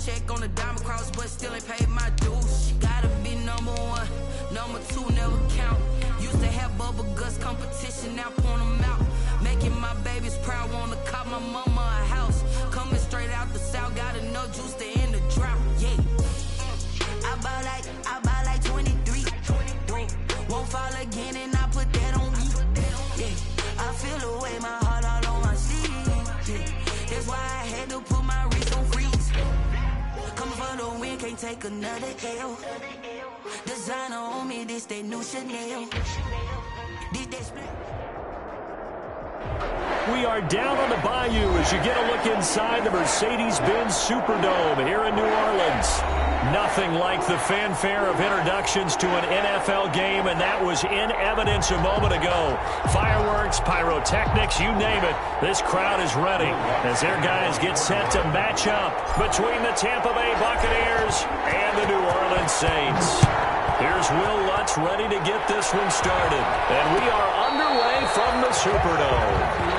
check on the diamond cross, but still ain't paid my dues. Gotta be number one, number two never count. Used to have bubble guts competition, now point them out. Making my babies proud, wanna cop my mama a house. Coming straight out the south, got enough juice to end the drought. Yeah, I buy like 23. Won't fall again, and I put that on me. Yeah, I feel the way, my heart all on my sleeve. Yeah, that's why I had to put my wrist on freeze. Coming for the win, can't take another L. Designer on me, this that new Chanel. This that split. We are down on the bayou as you get a look inside the Mercedes-Benz Superdome here in New Orleans. Nothing like the fanfare of introductions to an NFL game, and that was in evidence a moment ago. Fireworks, pyrotechnics, you name it. This crowd is ready as their guys get set to match up between the Tampa Bay Buccaneers and the New Orleans Saints. Here's Will Lutz ready to get this one started. And we are underway from the Superdome.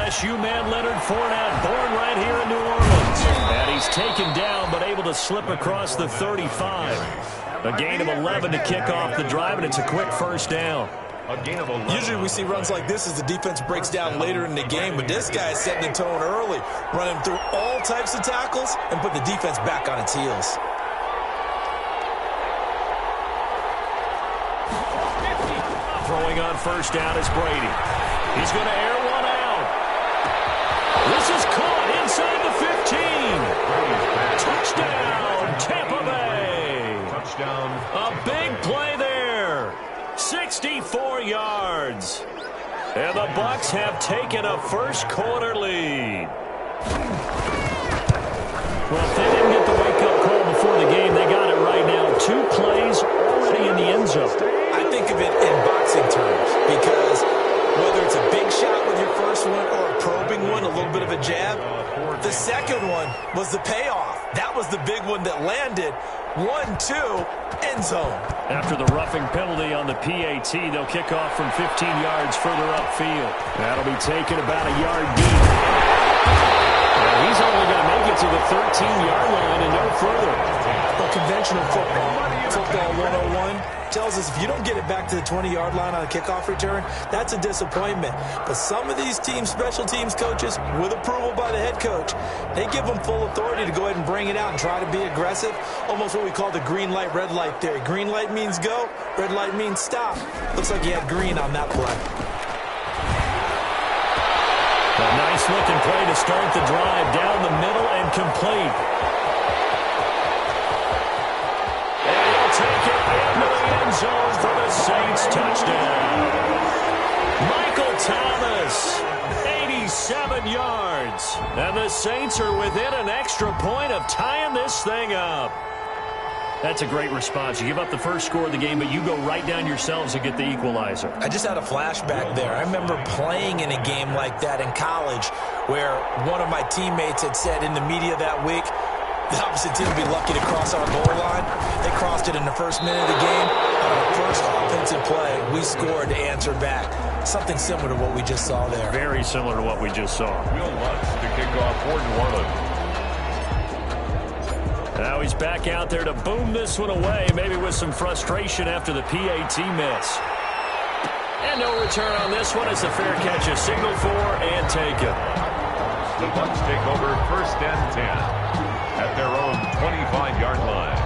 LSU man Leonard Fournette, born right here in New Orleans. And he's taken down, but able to slip across the 35. A gain of 11 to kick off the drive, and it's a quick first down. A gain of 11. Usually we see runs like this as the defense breaks down later in the game, but this guy is setting the tone early, running through all types of tackles and put the defense back on its heels. Throwing on first down is Brady. He's going to air one out. This is caught inside the 15. Touchdown, Tampa Bay. Touchdown. A big play there. 64 yards. And the Bucs have taken a first quarter lead. Well, if they didn't get the wake-up call before the game, they got it right now. 2 plays already in the end zone. I think of it in boxing terms because whether it's a big shot with your first one or a probing one, a little bit of a jab, the second one was the payoff. That was the big one that landed. 1-2, end zone. After the roughing penalty on the PAT, they'll kick off from 15 yards further upfield. That'll be taken about a yard deep. And he's only going to make it to the 13-yard line and no further. Well, conventional football 101 tells us if you don't get it back to the 20-yard line on a kickoff return, that's a disappointment. But some of these teams, special teams coaches, with approval by the head coach, they give them full authority to go ahead and bring it out and try to be aggressive. Almost what we call the green light, red light theory. Green light means go, red light means stop. Looks like he had green on that play. A nice-looking play to start the drive down the middle and complete. Take it into the end zone for the Saints touchdown. Michael Thomas, 87 yards. And the Saints are within an extra point of tying this thing up. That's a great response. You give up the first score of the game, but you go right down yourselves and get the equalizer. I just had a flashback there. I remember playing in a game like that in college where one of my teammates had said in the media that week, the opposite team would be lucky to cross our goal line. They crossed it in the first minute of the game. On our first offensive play, we scored to answer back. Something similar to what we just saw there. Very similar to what we just saw. Will Lutz to kick off for New Orleans. Now he's back out there to boom this one away, maybe with some frustration after the PAT miss. And no return on this one. It's a fair catch, a signal for and taken. The Bucs take over 1st and 10. At their own 25-yard line.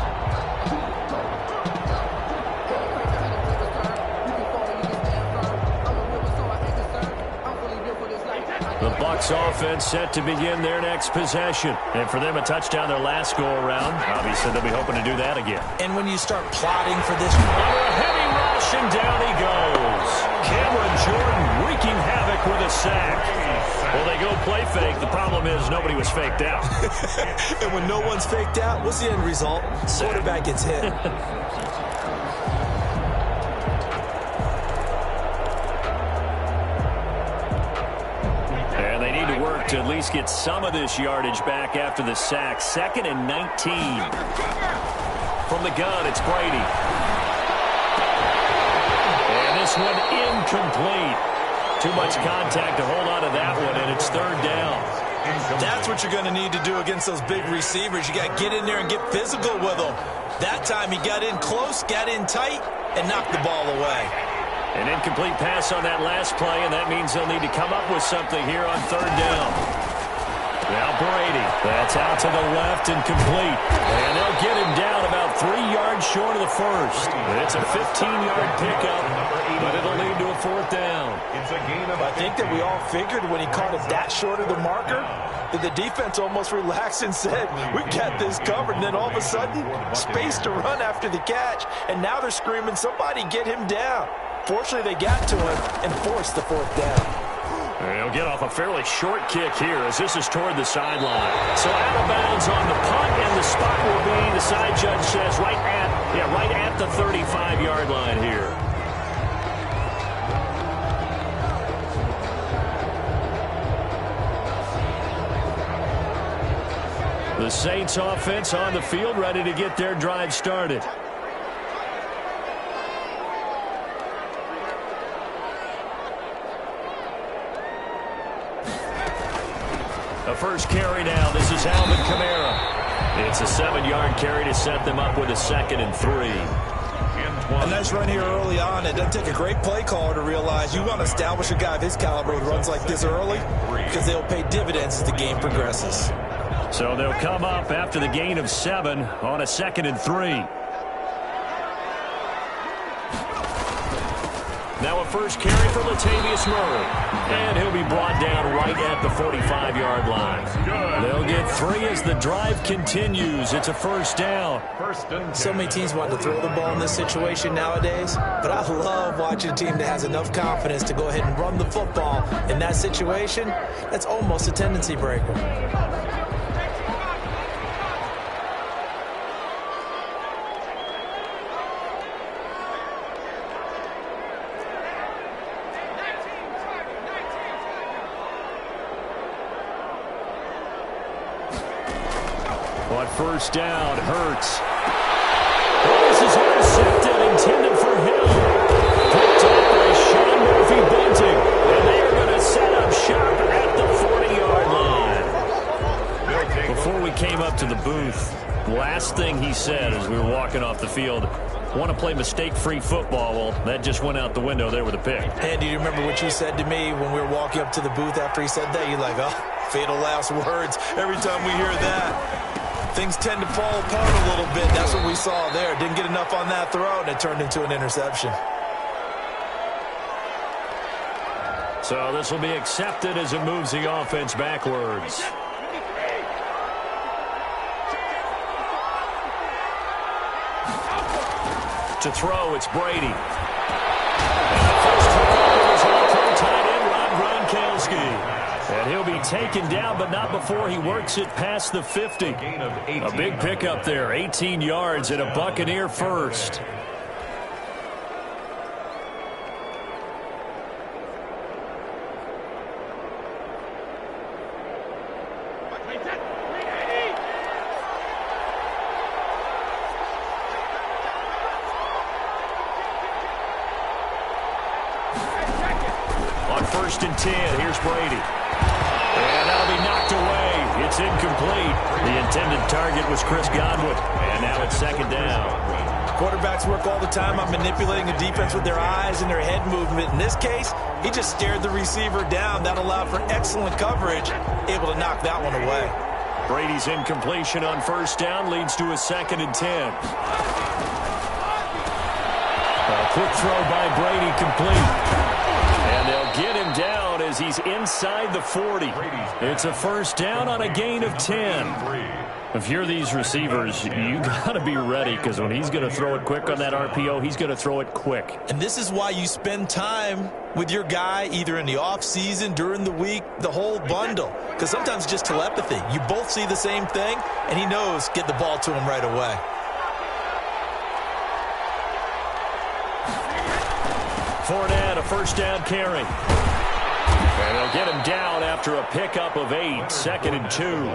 The Bucs offense set to begin their next possession. And for them, a touchdown their last go-around. Obviously, they'll be hoping to do that again. And when you start plotting for this... Under a heavy rush, and down he goes. Cameron Jordan wreaking havoc with a sack. Well, they go play fake. The problem is nobody was faked out. And when no one's faked out, what's the end result? Quarterback gets hit. to at least get some of this yardage back after the sack. 2nd and 19. From the gun, it's Brady. And this one incomplete. Too much contact to hold on to that one, and it's 3rd down. That's what you're going to need to do against those big receivers. You got to get in there and get physical with them. That time he got in close, got in tight, and knocked the ball away. An incomplete pass on that last play, and that means they'll need to come up with something here on 3rd down. Now Brady. That's out to the left and complete. And they'll get him down about 3 yards short of the first. It's a 15-yard pickup, but it'll lead to a 4th down. I think that we all figured when he caught it that short of the marker that the defense almost relaxed and said, we got this covered. And then all of a sudden, space to run after the catch. And now they're screaming, somebody get him down. Fortunately, they got to him and forced the 4th down. He'll get off a fairly short kick here as this is toward the sideline. So out of bounds on the punt, and the spot will be, the side judge says, right at the 35-yard line here. The Saints offense on the field, ready to get their drive started. The first carry now. This is Alvin Kamara. It's a 7-yard carry to set them up with a 2nd and 3. A nice run here early on. It doesn't take a great play caller to realize you want to establish a guy of his caliber who runs like this early because they'll pay dividends as the game progresses. So they'll come up after the gain of 7 on a 2nd and 3. Now a first carry for Latavius Murray. And he'll be brought down right at the 45-yard line. They'll get 3 as the drive continues. It's a 1st down. So many teams want to throw the ball in this situation nowadays, but I love watching a team that has enough confidence to go ahead and run the football in that situation. That's almost a tendency breaker. On 1st down, Hurts. This is intercepted, intended for Hill. Picked up by Sean Murphy-Bunting. And they are going to set up shop at the 40-yard line. Before we came up to the booth, last thing he said as we were walking off the field, want to play mistake-free football. Well, that just went out the window there with a pick. And do you remember what you said to me when we were walking up to the booth after he said that? You're like, oh, fatal last words. Every time we hear that, things tend to fall apart a little bit. That's what we saw there. Didn't get enough on that throw, and it turned into an interception. So this will be accepted as it moves the offense backwards. To throw, it's Brady. And the first tackle is all-pro tight end Rob Gronkowski. And he'll be taken down, but not before he works it past the 50. A big pickup there, 18 yards and a Buccaneer first. On 1st and 10, here's Brady. And that'll be knocked away. It's incomplete. The intended target was Chris Godwin. And now it's 2nd down. Quarterbacks work all the time on manipulating a defense with their eyes and their head movement. In this case, he just stared the receiver down. That allowed for excellent coverage, able to knock that one away. Brady's incompletion on 1st down leads to a 2nd and 10. A quick throw by Brady complete. And they'll get him down as he's inside the 40. It's a 1st down on a gain of 10. If you're these receivers, you got to be ready because when he's going to throw it quick on that RPO, he's going to throw it quick. And this is why you spend time with your guy either in the offseason, during the week, the whole bundle. Because sometimes it's just telepathy. You both see the same thing, and he knows get the ball to him right away. Fournette, a 1st down carry. And they'll get him down after a pickup of 8, 2nd and 2.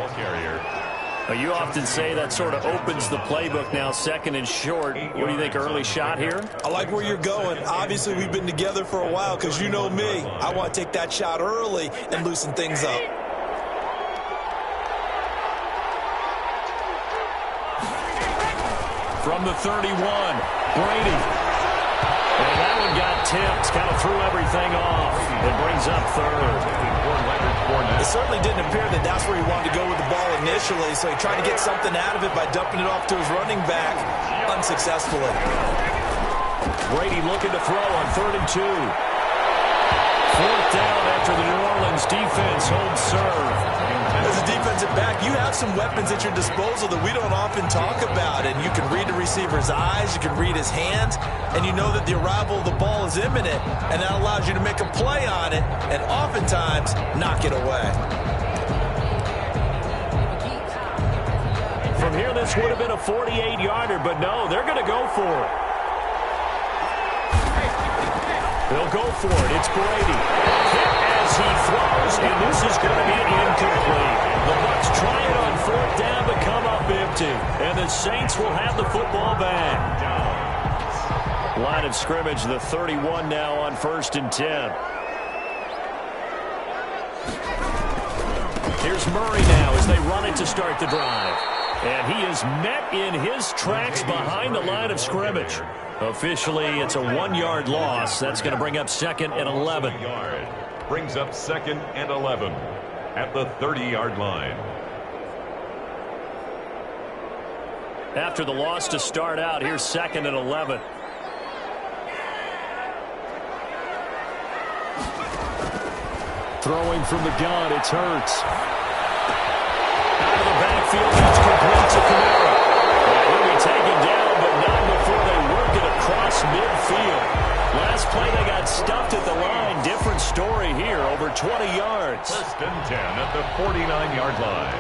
You often say that sort of opens the playbook now, 2nd and short. What do you think, early shot here? I like where you're going. Obviously, we've been together for a while because you know me. I want to take that shot early and loosen things up. From the 31, Brady. And that one got tipped, kind of threw everything off. It brings up 3rd. It certainly didn't appear that that's where he wanted to go with the ball initially, so he tried to get something out of it by dumping it off to his running back unsuccessfully. Brady looking to throw on 3rd and 2. 4th down after the New Orleans defense holds serve. As a defensive back, you have some weapons at your disposal that we don't often talk about, and you can read the receiver's eyes, you can read his hands, and you know that the arrival of the ball is imminent, and that allows you to make a play on it and oftentimes knock it away. From here, this would have been a 48-yarder, but no, they're going to go for it. They'll go for it. It's Brady. Hit as he throws, and this is going to be incomplete. The Bucs try it on 4th down, but come up empty. And the Saints will have the football back. Line of scrimmage, the 31 now on 1st and 10. Here's Murray now as they run it to start the drive. And he is met in his tracks behind the line of scrimmage. Officially, it's a 1-yard loss. That's going to bring up 2nd and 11. Brings up 2nd and 11 at the 30-yard line. After the loss to start out, here's 2nd and 11. Throwing from the gun, it's Hurts. Out of the backfield, that's complete to Kamara. He'll be taken down, but not before they work it across midfield. Last play, they got stuffed at the line. Different story here, over 20 yards. 1st and 10 at the 49-yard line.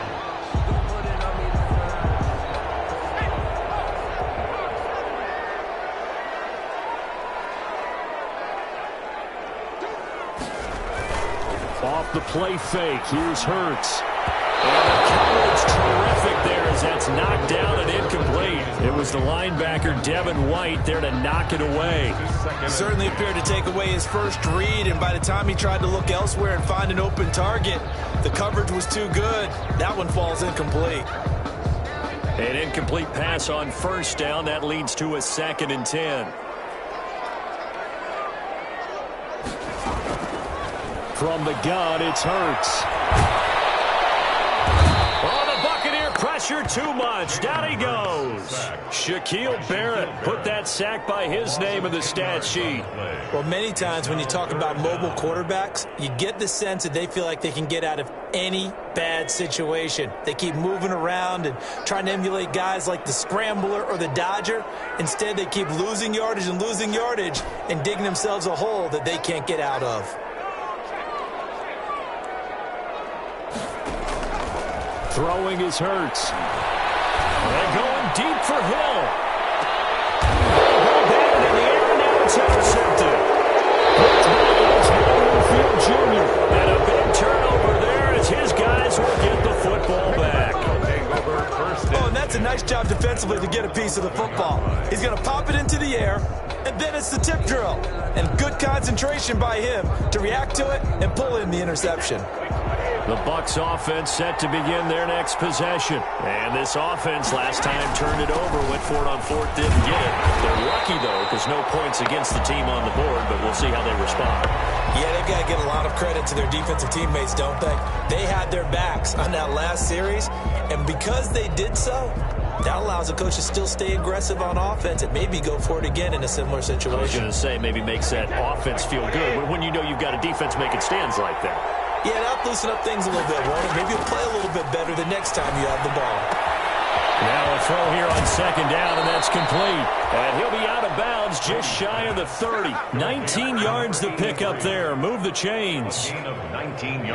Off the play fake, here's Hurts. And the coverage terrific there as that's knocked down and incomplete. It was the linebacker, Devin White, there to knock it away. Certainly appeared to take away his first read, and by the time he tried to look elsewhere and find an open target, the coverage was too good. That one falls incomplete. An incomplete pass on 1st down. That leads to a 2nd and 10. From the gun, it's Hurts. Oh, the Buccaneer pressure too much. Down he goes. Shaquille Barrett put that sack by his name in the stat sheet. Well, many times when you talk about mobile quarterbacks, you get the sense that they feel like they can get out of any bad situation. They keep moving around and trying to emulate guys like the Scrambler or the Dodger. Instead, they keep losing yardage and digging themselves a hole that they can't get out of. Throwing is Hurts. They're going deep for Hill. Ball down in the air, now it's intercepted. It's Jr. And a big turnover there as his guys will get the football back. Oh, and that's a nice job defensively to get a piece of the football. He's going to pop it into the air, and then it's the tip drill. And good concentration by him to react to it and pull in the interception. The Bucs offense set to begin their next possession. And this offense last time turned it over, went for it on 4th, didn't get it. They're lucky, though, because no points against the team on the board, but we'll see how they respond. Yeah, they've got to give a lot of credit to their defensive teammates, don't they? They had their backs on that last series, and because they did so, that allows the coach to still stay aggressive on offense and maybe go for it again in a similar situation. I was going to say, maybe makes that offense feel good, but when you know you've got a defense making stands like that. Yeah, that'll loosen up things a little bit, won't it? Maybe you'll play a little bit better the next time you have the ball. Now a throw here on second down, and that's complete. And he'll be out of bounds just shy of the 30. 19 yards to pick up there. Move the chains.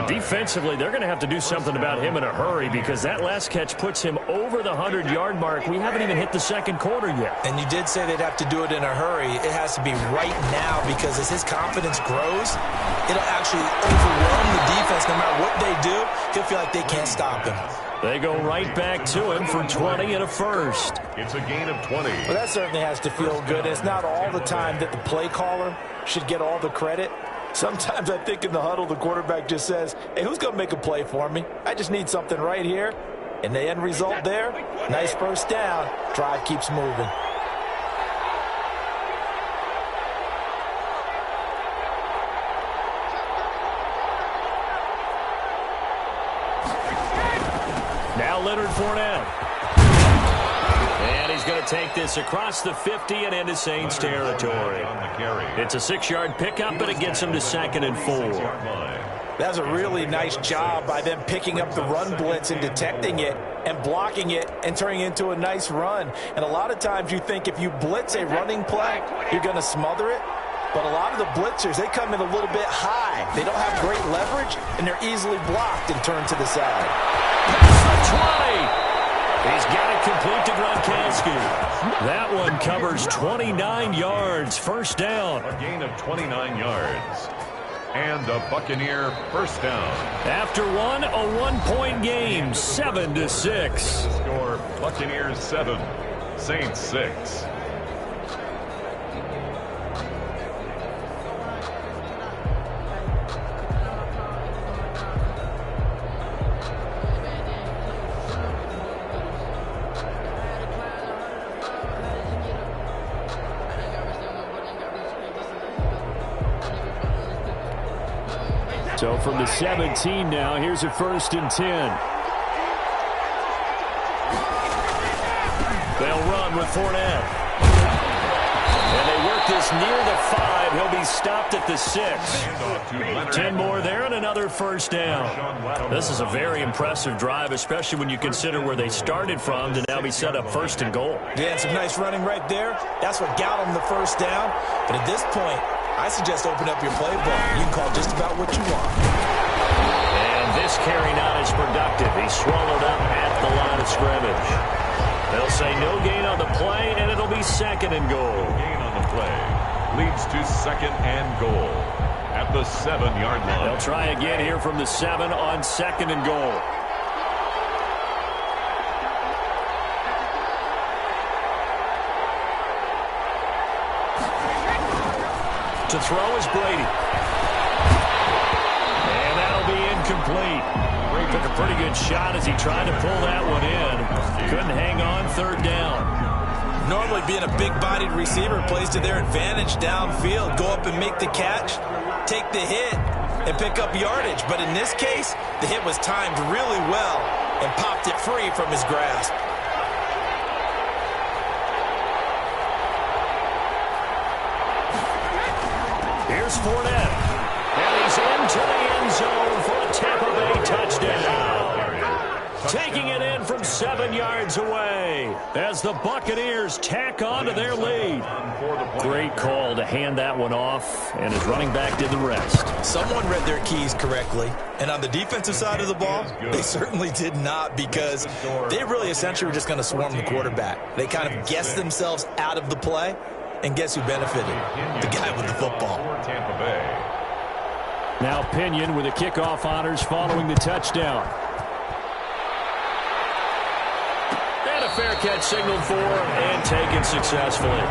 Defensively, they're going to have to do something about him in a hurry because that last catch puts him over the 100-yard mark. We haven't even hit the second quarter yet. And you did say they'd have to do it in a hurry. It has to be right now because as his confidence grows, it'll actually overwhelm the defense. No matter what they do, he'll feel like they can't stop him. They go right back to him for 20 and a first. It's a gain of 20. Well, that certainly has to feel good. It's not all the time that the play caller should get all the credit. Sometimes I think in the huddle, the quarterback just says, hey, who's going to make a play for me? I just need something right here. And the end result there, nice first down. Drive keeps moving. Now Leonard Fournette. And he's going to take this across the 50 and into Saints territory. It's a 6-yard pickup, but it gets him to second and 4. That's a really nice job by them picking up the run blitz and detecting it and blocking it and turning it into a nice run. And a lot of times you think if you blitz a running play, you're going to smother it. But a lot of the blitzers, they come in a little bit high. They don't have great leverage, and they're easily blocked and turned to the side. That's the 20. He's got it complete to Gronkowski. That one covers 29 yards. First down. A gain of 29 yards. And a Buccaneer first down. After one, a one-point game, 7-6. Score Buccaneers 7, Saints 6. So from the 17 now, here's a 1st and 10. They'll run with Fournette. And they work this near the 5. He'll be stopped at the 6. 10 more there and another first down. This is a very impressive drive, especially when you consider where they started from to now be set up 1st and goal. Yeah, and some nice running right there. That's what got them the first down. But at this point, I suggest open up your playbook. You can call just about what you want. And this carry not as productive. He's swallowed up at the line of scrimmage. They'll say no gain on the play, and it'll be 2nd and goal. Gain on the play leads to 2nd and goal at the 7-yard line. They'll try again here from the 7 on 2nd and goal. To throw is Brady. And that'll be incomplete. Took a pretty good shot as he tried to pull that one in. Couldn't hang on, 3rd down. Normally being a big-bodied receiver plays to their advantage downfield. Go up and make the catch, take the hit, and pick up yardage. But in this case, the hit was timed really well and popped it free from his grasp. Here's Fournette. And he's into the end zone for a Tampa Bay touchdown. Taking it in from 7 yards away as the Buccaneers tack on to their lead. Great call to hand that one off, and his running back did the rest. Someone read their keys correctly, and on the defensive side of the ball, they certainly did not because they really essentially were just going to swarm the quarterback. They kind of guessed themselves out of the play. And guess who benefited? The guy with the football. Now Pinion with the kickoff honors following the touchdown. And a fair catch signaled for and taken successfully.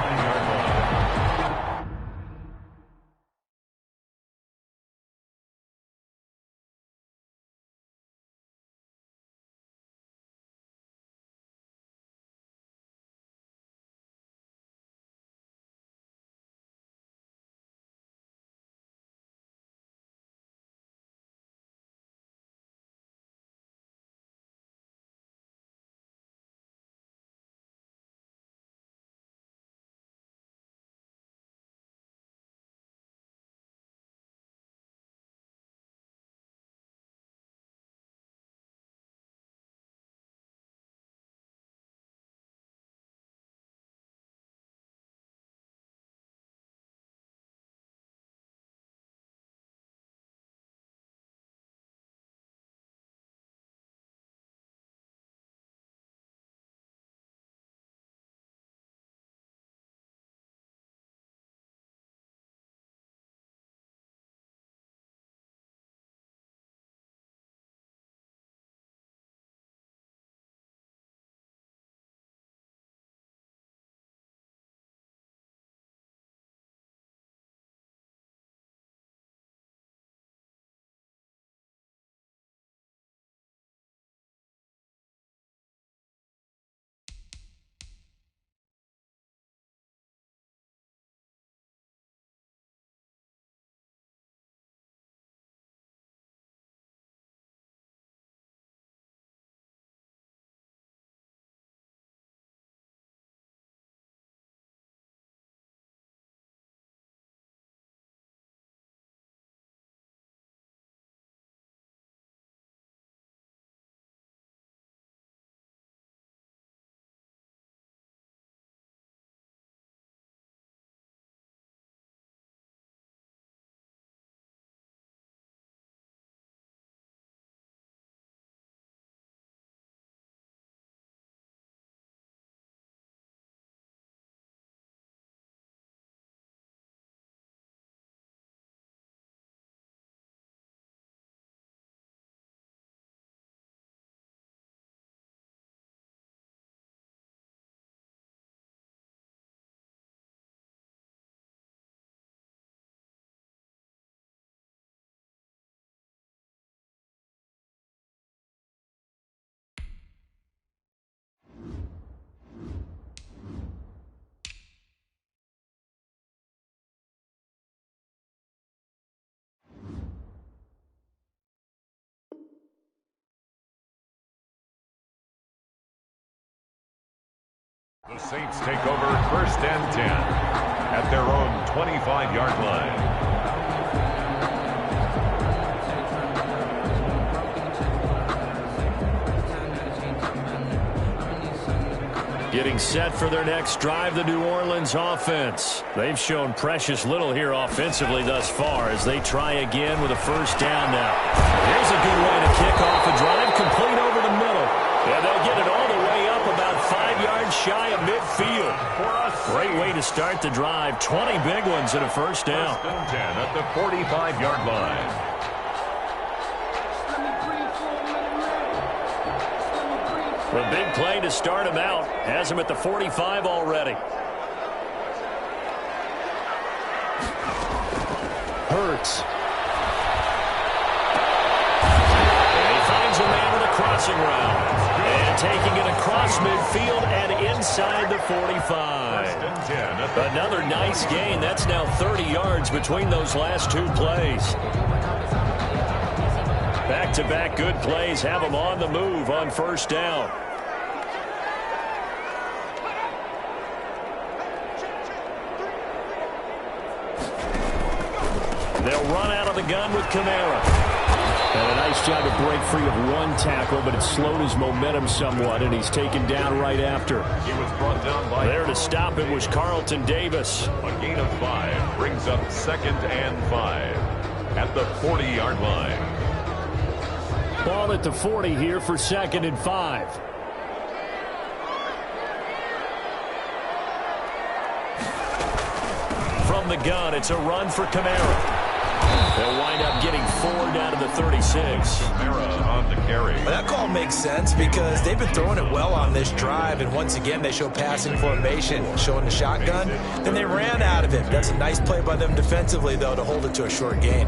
The Saints take over first and 10 at their own 25-yard line. Getting set for their next drive, the New Orleans offense. They've shown precious little here offensively thus far as they try again with a first down now. Here's a good way to kick off a drive, complete over the middle. And they'll get it all the way up about 5 yards shy of midfield. Great way to start the drive. 20 big ones and a first down. First and 10 at the 45-yard line. The big play to start him out. Has him at the 45 already. Hurts. And he finds a man with a crossing route. And taking it across midfield and inside the 45. Another nice gain. That's now 30 yards between those last two plays. Back-to-back good plays have them on the move on first down. They'll run out of the gun with Kamara. And a nice job to break free of one tackle, but it slowed his momentum somewhat, and he's taken down right after. He was brought down by... There to stop it was Carlton Davis. A gain of 5 brings up 2nd and 5 at the 40-yard line. Ball at the 40 here for 2nd and 5. From the gun, it's a run for Kamara. They'll wind up getting 4 down to the 36. Kamara on the carry. Well, that call makes sense because they've been throwing it well on this drive, and once again they show passing formation, showing the shotgun. Then they ran out of it. That's a nice play by them defensively, though, to hold it to a short gain.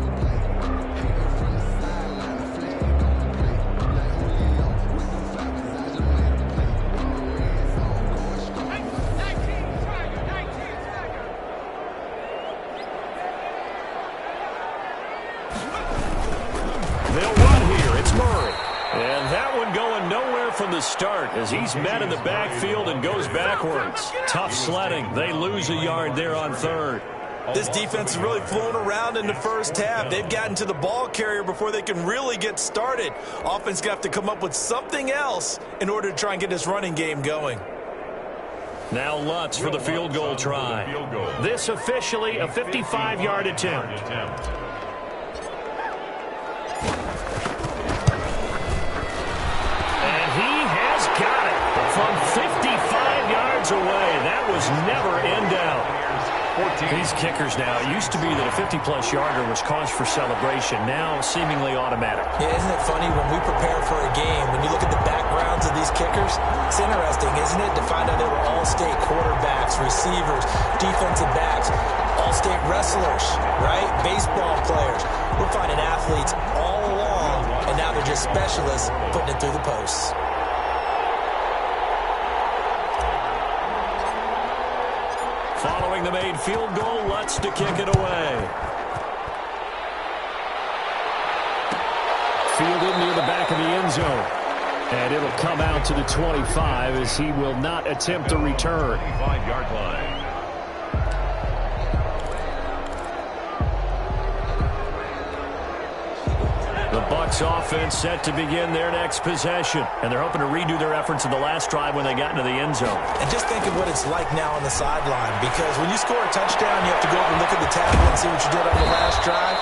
From the start as he's met in the backfield and goes backwards. Tough sledding. They lose a yard there on 3rd. This defense has really flown around in the first half. They've gotten to the ball carrier before they can really get started. Offense got to come up with something else in order to try and get this running game going. Now Lutz for the field goal try. This officially a 55-yard attempt. From 55 yards away. That was never in doubt. These kickers now, it used to be that a 50-plus yarder was cause for celebration. Now seemingly automatic. Yeah, isn't it funny when we prepare for a game, when you look at the backgrounds of these kickers, it's interesting, isn't it, to find out they were all-state quarterbacks, receivers, defensive backs, all-state wrestlers, right? Baseball players. We're finding athletes all along, and now they're just specialists putting it through the posts. Following the made field goal, Lutz to kick it away. Fielded near the back of the end zone. And it'll come out to the 25 as he will not attempt a return. 25-yard line. The Bucs offense set to begin their next possession. And they're hoping to redo their efforts in the last drive when they got into the end zone. And just think of what it's like now on the sideline. Because when you score a touchdown, you have to go over and look at the tackle and see what you did on the last drive.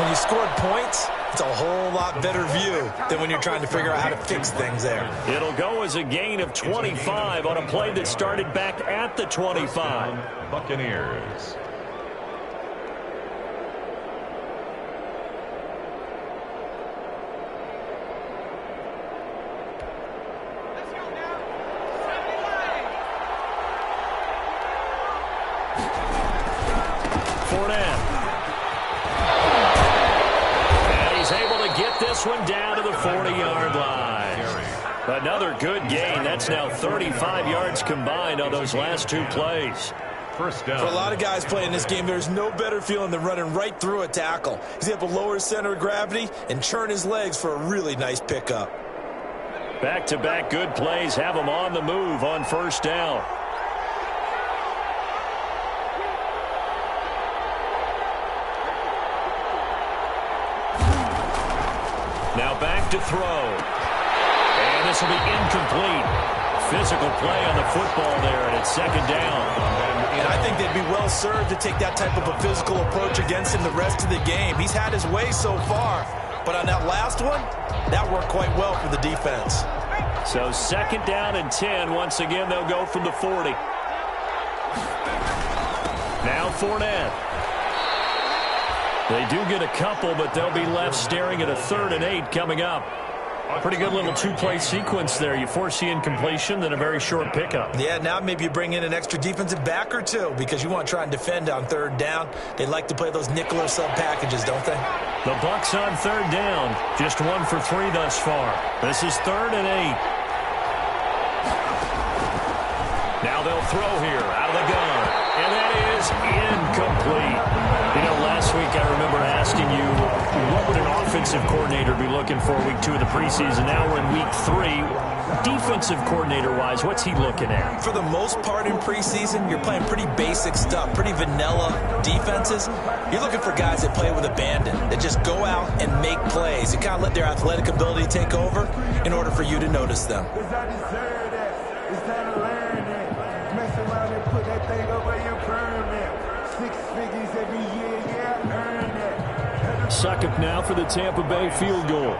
When you scored points, it's a whole lot better view than when you're trying to figure out how to fix things there. It'll go as a gain of 25 on a play that started back at the 25. Buccaneers. One down to the 40-yard line. Another good gain. That's now 35 yards combined on those last two plays. First down. For a lot of guys playing this game, there's no better feeling than running right through a tackle. He's able to lower his center of gravity and churn his legs for a really nice pickup. Back-to-back good plays have him on the move on first down. Now back to throw. And this will be incomplete. Physical play on the football there, and it's second down. And I think they'd be well served to take that type of a physical approach against him the rest of the game. He's had his way so far, but on that last one, that worked quite well for the defense. So second down and 10. Once again, they'll go from the 40. Now Fournette. They do get a couple, but they'll be left staring at a 3rd and 8 coming up. Pretty good little two-play sequence there. You force the incompletion, then a very short pickup. Yeah, now maybe you bring in an extra defensive back or two because you want to try and defend on 3rd down. They like to play those nickel or sub packages, don't they? The Bucs on 3rd down. Just 1 for 3 thus far. This is 3rd and 8. Now they'll throw here out of the gun. And that is incomplete. You know, last week I remember asking you, what would an offensive coordinator be looking for week 2 of the preseason? Now we're in week 3. Defensive coordinator-wise, what's he looking at? For the most part in preseason, you're playing pretty basic stuff, pretty vanilla defenses. You're looking for guys that play with abandon, that just go out and make plays. You kind of let their athletic ability take over in order for you to notice them. Succop now for the Tampa Bay field goal.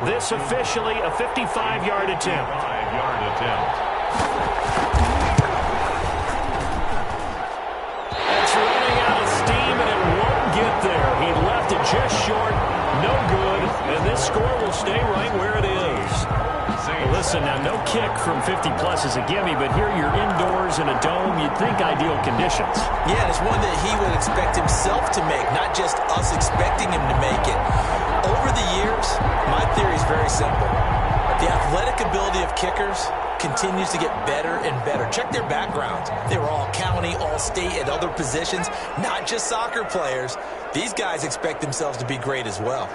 This officially a 55-yard attempt. 55-yard attempt. It's running out of steam, and it won't get there. He left it just short. No good. And this score will stay right where it is. Well, listen, now no kick from 50-plus is a gimme, but here you're indoors in a dome. You'd think ideal conditions. Yeah, and it's one that he would expect himself to make, not just us expecting him to make it. Over the years, my theory is very simple. The athletic ability of kickers continues to get better and better. Check their backgrounds. They were all county, all state, at other positions, not just soccer players. These guys expect themselves to be great as well.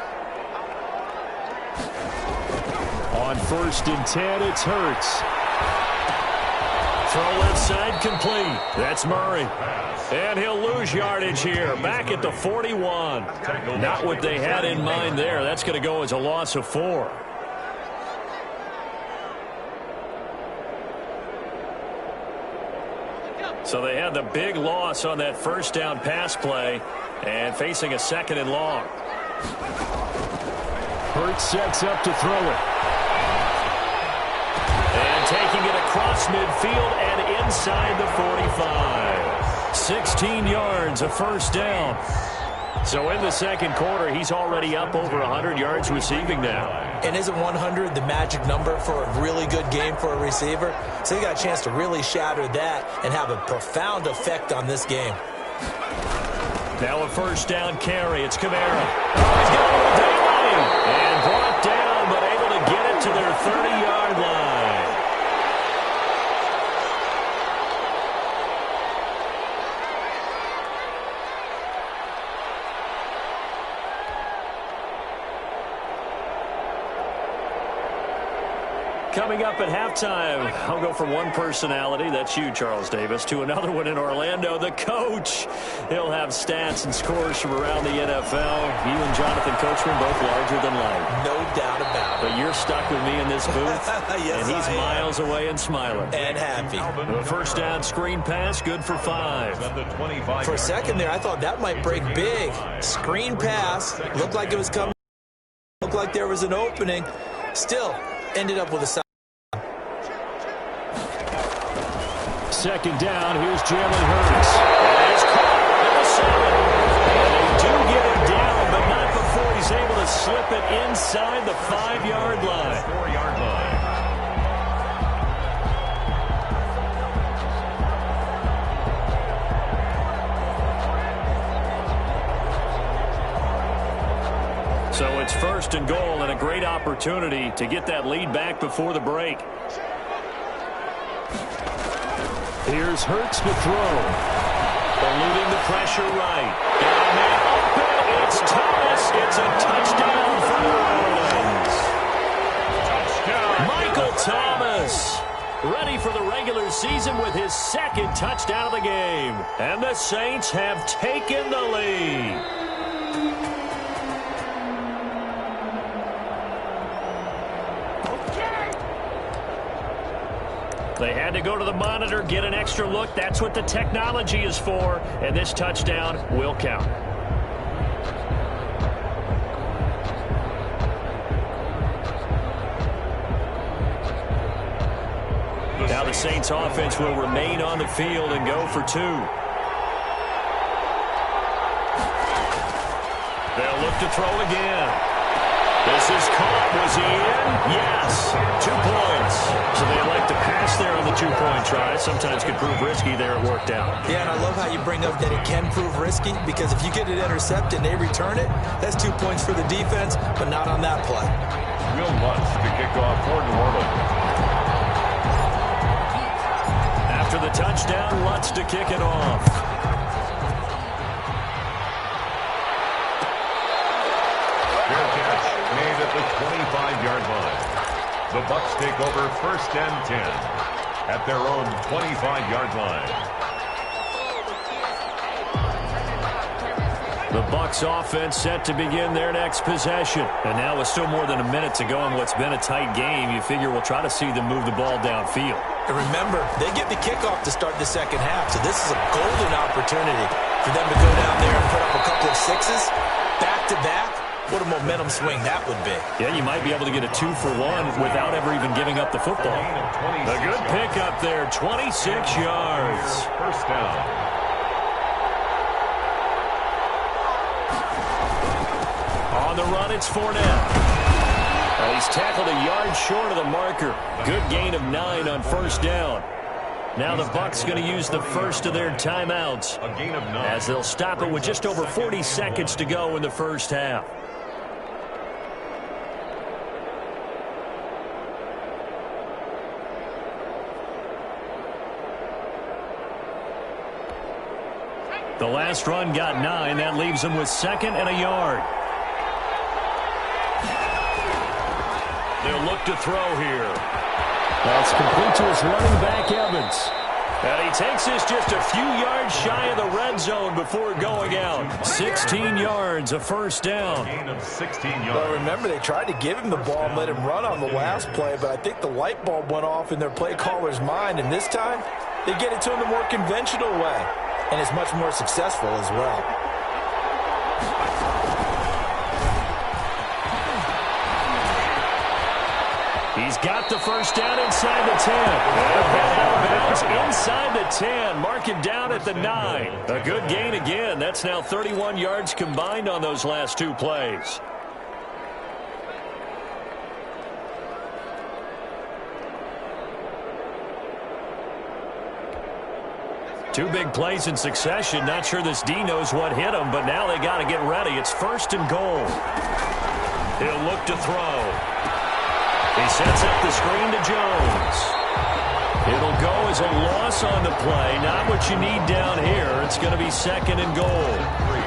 On 1st and 10, it's Hurts. Throw left side complete. That's Murray. And he'll lose yardage here. Back at the 41. Not what they had in mind there. That's going to go as a loss of 4. So they had the big loss on that 1st down pass play and facing a 2nd and long. Hurts sets up to throw it. And taking it across midfield and inside the 45. 16 yards, a 1st down. So in the 2nd quarter, he's already up over 100 yards receiving now. And isn't 100 the magic number for a really good game for a receiver? So he got a chance to really shatter that and have a profound effect on this game. Now a 1st down carry. It's Kamara. He's got a little daily. And brought down, but able to get it to their 30-yard line. Coming up at halftime, I'll go from one personality, that's you, Charles Davis, to another one in Orlando, the coach. He'll have stats and scores from around the NFL. You and Jonathan Coachman both larger than life. No doubt about it. But you're stuck with me in this booth, yes, and he's miles away and smiling. And happy. The 1st down screen pass, good for 5. For a second there, I thought that might break big. Screen pass, looked like it was coming, looked like there was an opening. Still, ended up with a side. 2nd down, here's Jalen Hurts. He's caught at the 7. And they do get him down, but not before he's able to slip it inside the 5-yard line. 4-yard line. So it's 1st and goal and a great opportunity to get that lead back before the break. Here's Hurts to throw. Eluding the pressure right. And man open. It's Thomas. It's a touchdown for the Orleans. Touchdown. Michael Thomas ready for the regular season with his 2nd touchdown of the game. And the Saints have taken the lead. They had to go to the monitor, get an extra look. That's what the technology is for, and this touchdown will count. Now the Saints offense will remain on the field and go for 2. They'll look to throw again. This is caught. Was he in? Yes. 2 points. So they elect to pass there on the 2-point try. Sometimes could prove risky. There it worked out. Yeah, and I love how you bring up that it can prove risky, because if you get it intercepted and they return it, that's 2 points for the defense, but not on that play. Will Lutz to kick off for New Orleans. After the touchdown, Lutz to kick it off. Fair catch made at the 25-yard line. The Bucs take over 1st and 10 at their own 25-yard line. The Bucs offense set to begin their next possession. And now with still more than a minute to go in what's been a tight game, you figure we'll try to see them move the ball downfield. And remember, they get the kickoff to start the second half, so this is a golden opportunity for them to go down there and put up a couple of 6s back-to-back. What a momentum swing that would be. Yeah, you might be able to get a 2-for-1 without ever even giving up the football. A good pickup there, 26 yards. First down. On the run, it's Fournette. Well, he's tackled a yard short of the marker. Good gain of 9 on 1st down. Now the Bucs going to use the first of their timeouts, A gain of 9. as they'll stop it with just over 40 seconds to go in the first half. The last run got 9. That leaves them with 2nd and a yard. They'll look to throw here. That's complete to his running back, Evans. And he takes this just a few yards shy of the red zone before going out. 16 yards, a 1st down. Gain of 16 yards. Well, remember, they tried to give him the ball and let him run on the last play, but I think the light bulb went off in their play caller's mind, and this time they get it to him the more conventional way, and it's much more successful as well. He's got the 1st down inside the 10. Out of bounds inside the 10. Mark it down at the 9. A good gain again. That's now 31 yards combined on those last 2 plays. Two big plays in succession. Not sure this D knows what hit him, but now they got to get ready. It's 1st and goal. He'll look to throw. He sets up the screen to Jones. It'll go as a loss on the play. Not what you need down here. It's going to be 2nd and goal.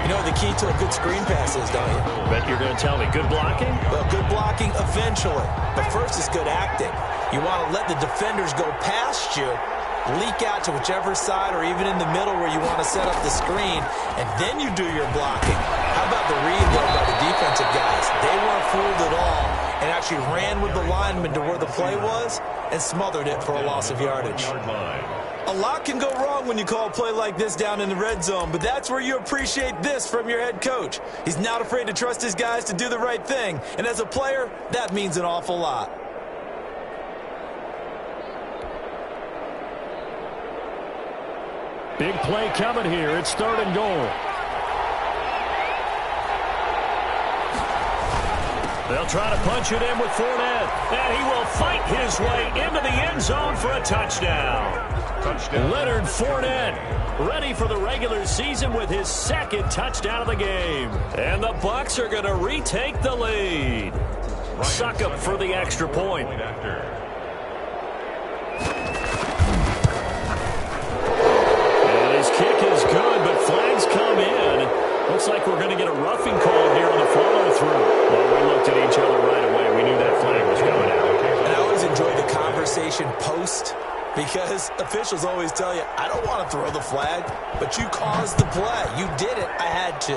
You know what the key to a good screen pass is, don't you? Bet you're going to tell me. Good blocking? Well, good blocking eventually. But first is good acting. You want to let the defenders go past you, leak out to whichever side or even in the middle where you want to set up the screen, and then you do your blocking. How about the read, though, by the defensive guys? They weren't fooled at all and actually ran with the lineman to where the play was and smothered it for a loss of yardage. A lot can go wrong when you call a play like this down in the red zone, but that's where you appreciate this from your head coach. He's not afraid to trust his guys to do the right thing, and as a player, that means an awful lot. Big play coming here. It's 3rd and goal. They'll try to punch it in with Fournette, and he will fight his way into the end zone for a touchdown. Leonard Fournette, ready for the regular season with his 2nd touchdown of the game. And the Bucs are going to retake the lead. Suck up for the extra point. And his kick is good, but flags come in. Looks like we're going to get a roughing call here on the follow-through. Well, we looked at each other right away. We knew that flag was coming out. And I always enjoy the conversation post, because officials always tell you, I don't want to throw the flag, but you caused the play. You did it. I had to.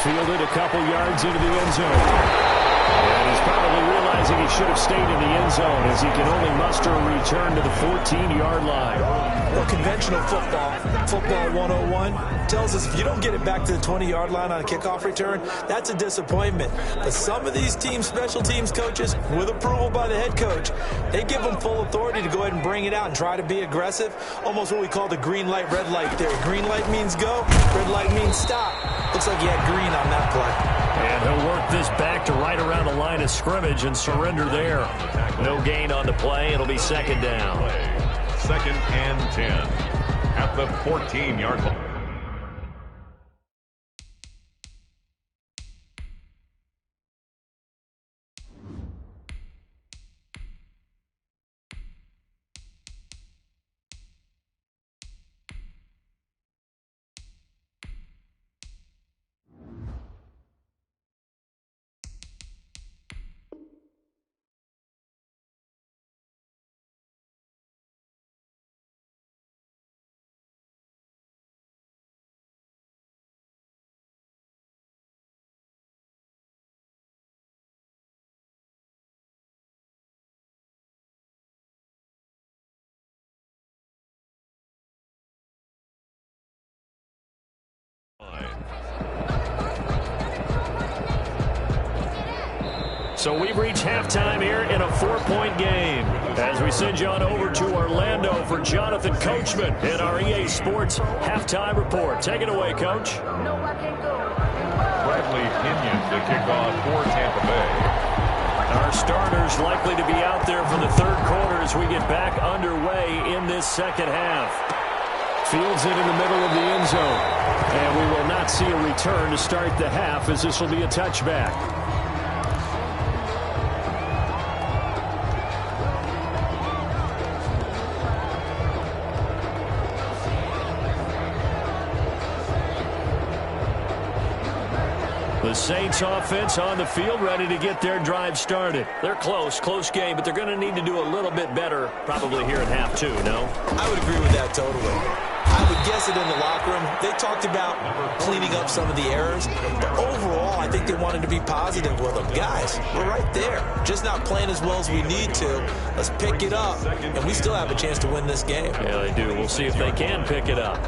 Fielded a couple yards into the end zone. And he's probably realizing he should have stayed in the end zone as he can only muster a return to the 14-yard line. Well, conventional football 101, tells us if you don't get it back to the 20-yard line on a kickoff return, that's a disappointment. But some of these special teams coaches, with approval by the head coach, they give them full authority to go ahead and bring it out and try to be aggressive. Almost what we call the green light, red light theory. Green light means go, red light means stop. Looks like he had green on that play. And he'll work this back to right around the line of scrimmage and surrender there. No gain on the play. It'll be second down. 2nd and 10 at the 14-yard line. So we've reached halftime here in a 4-point game. As we send you on over to Orlando for Jonathan Coachman in our EA Sports halftime report. Take it away, Coach. Bradley Pinion to kick off for Tampa Bay. Our starters likely to be out there for the third quarter as we get back underway in this second half. Fields it in the middle of the end zone. And we will not see a return to start the half as this will be a touchback. The Saints offense on the field, ready to get their drive started. They're close game, but they're going to need to do a little bit better probably here in half two, no? I would agree with that totally. I would guess it in the locker room. They talked about cleaning up some of the errors, but overall, I think they wanted to be positive with them. Guys, we're right there. Just not playing as well as we need to. Let's pick it up, and we still have a chance to win this game. Yeah, they do. We'll see if they can pick it up.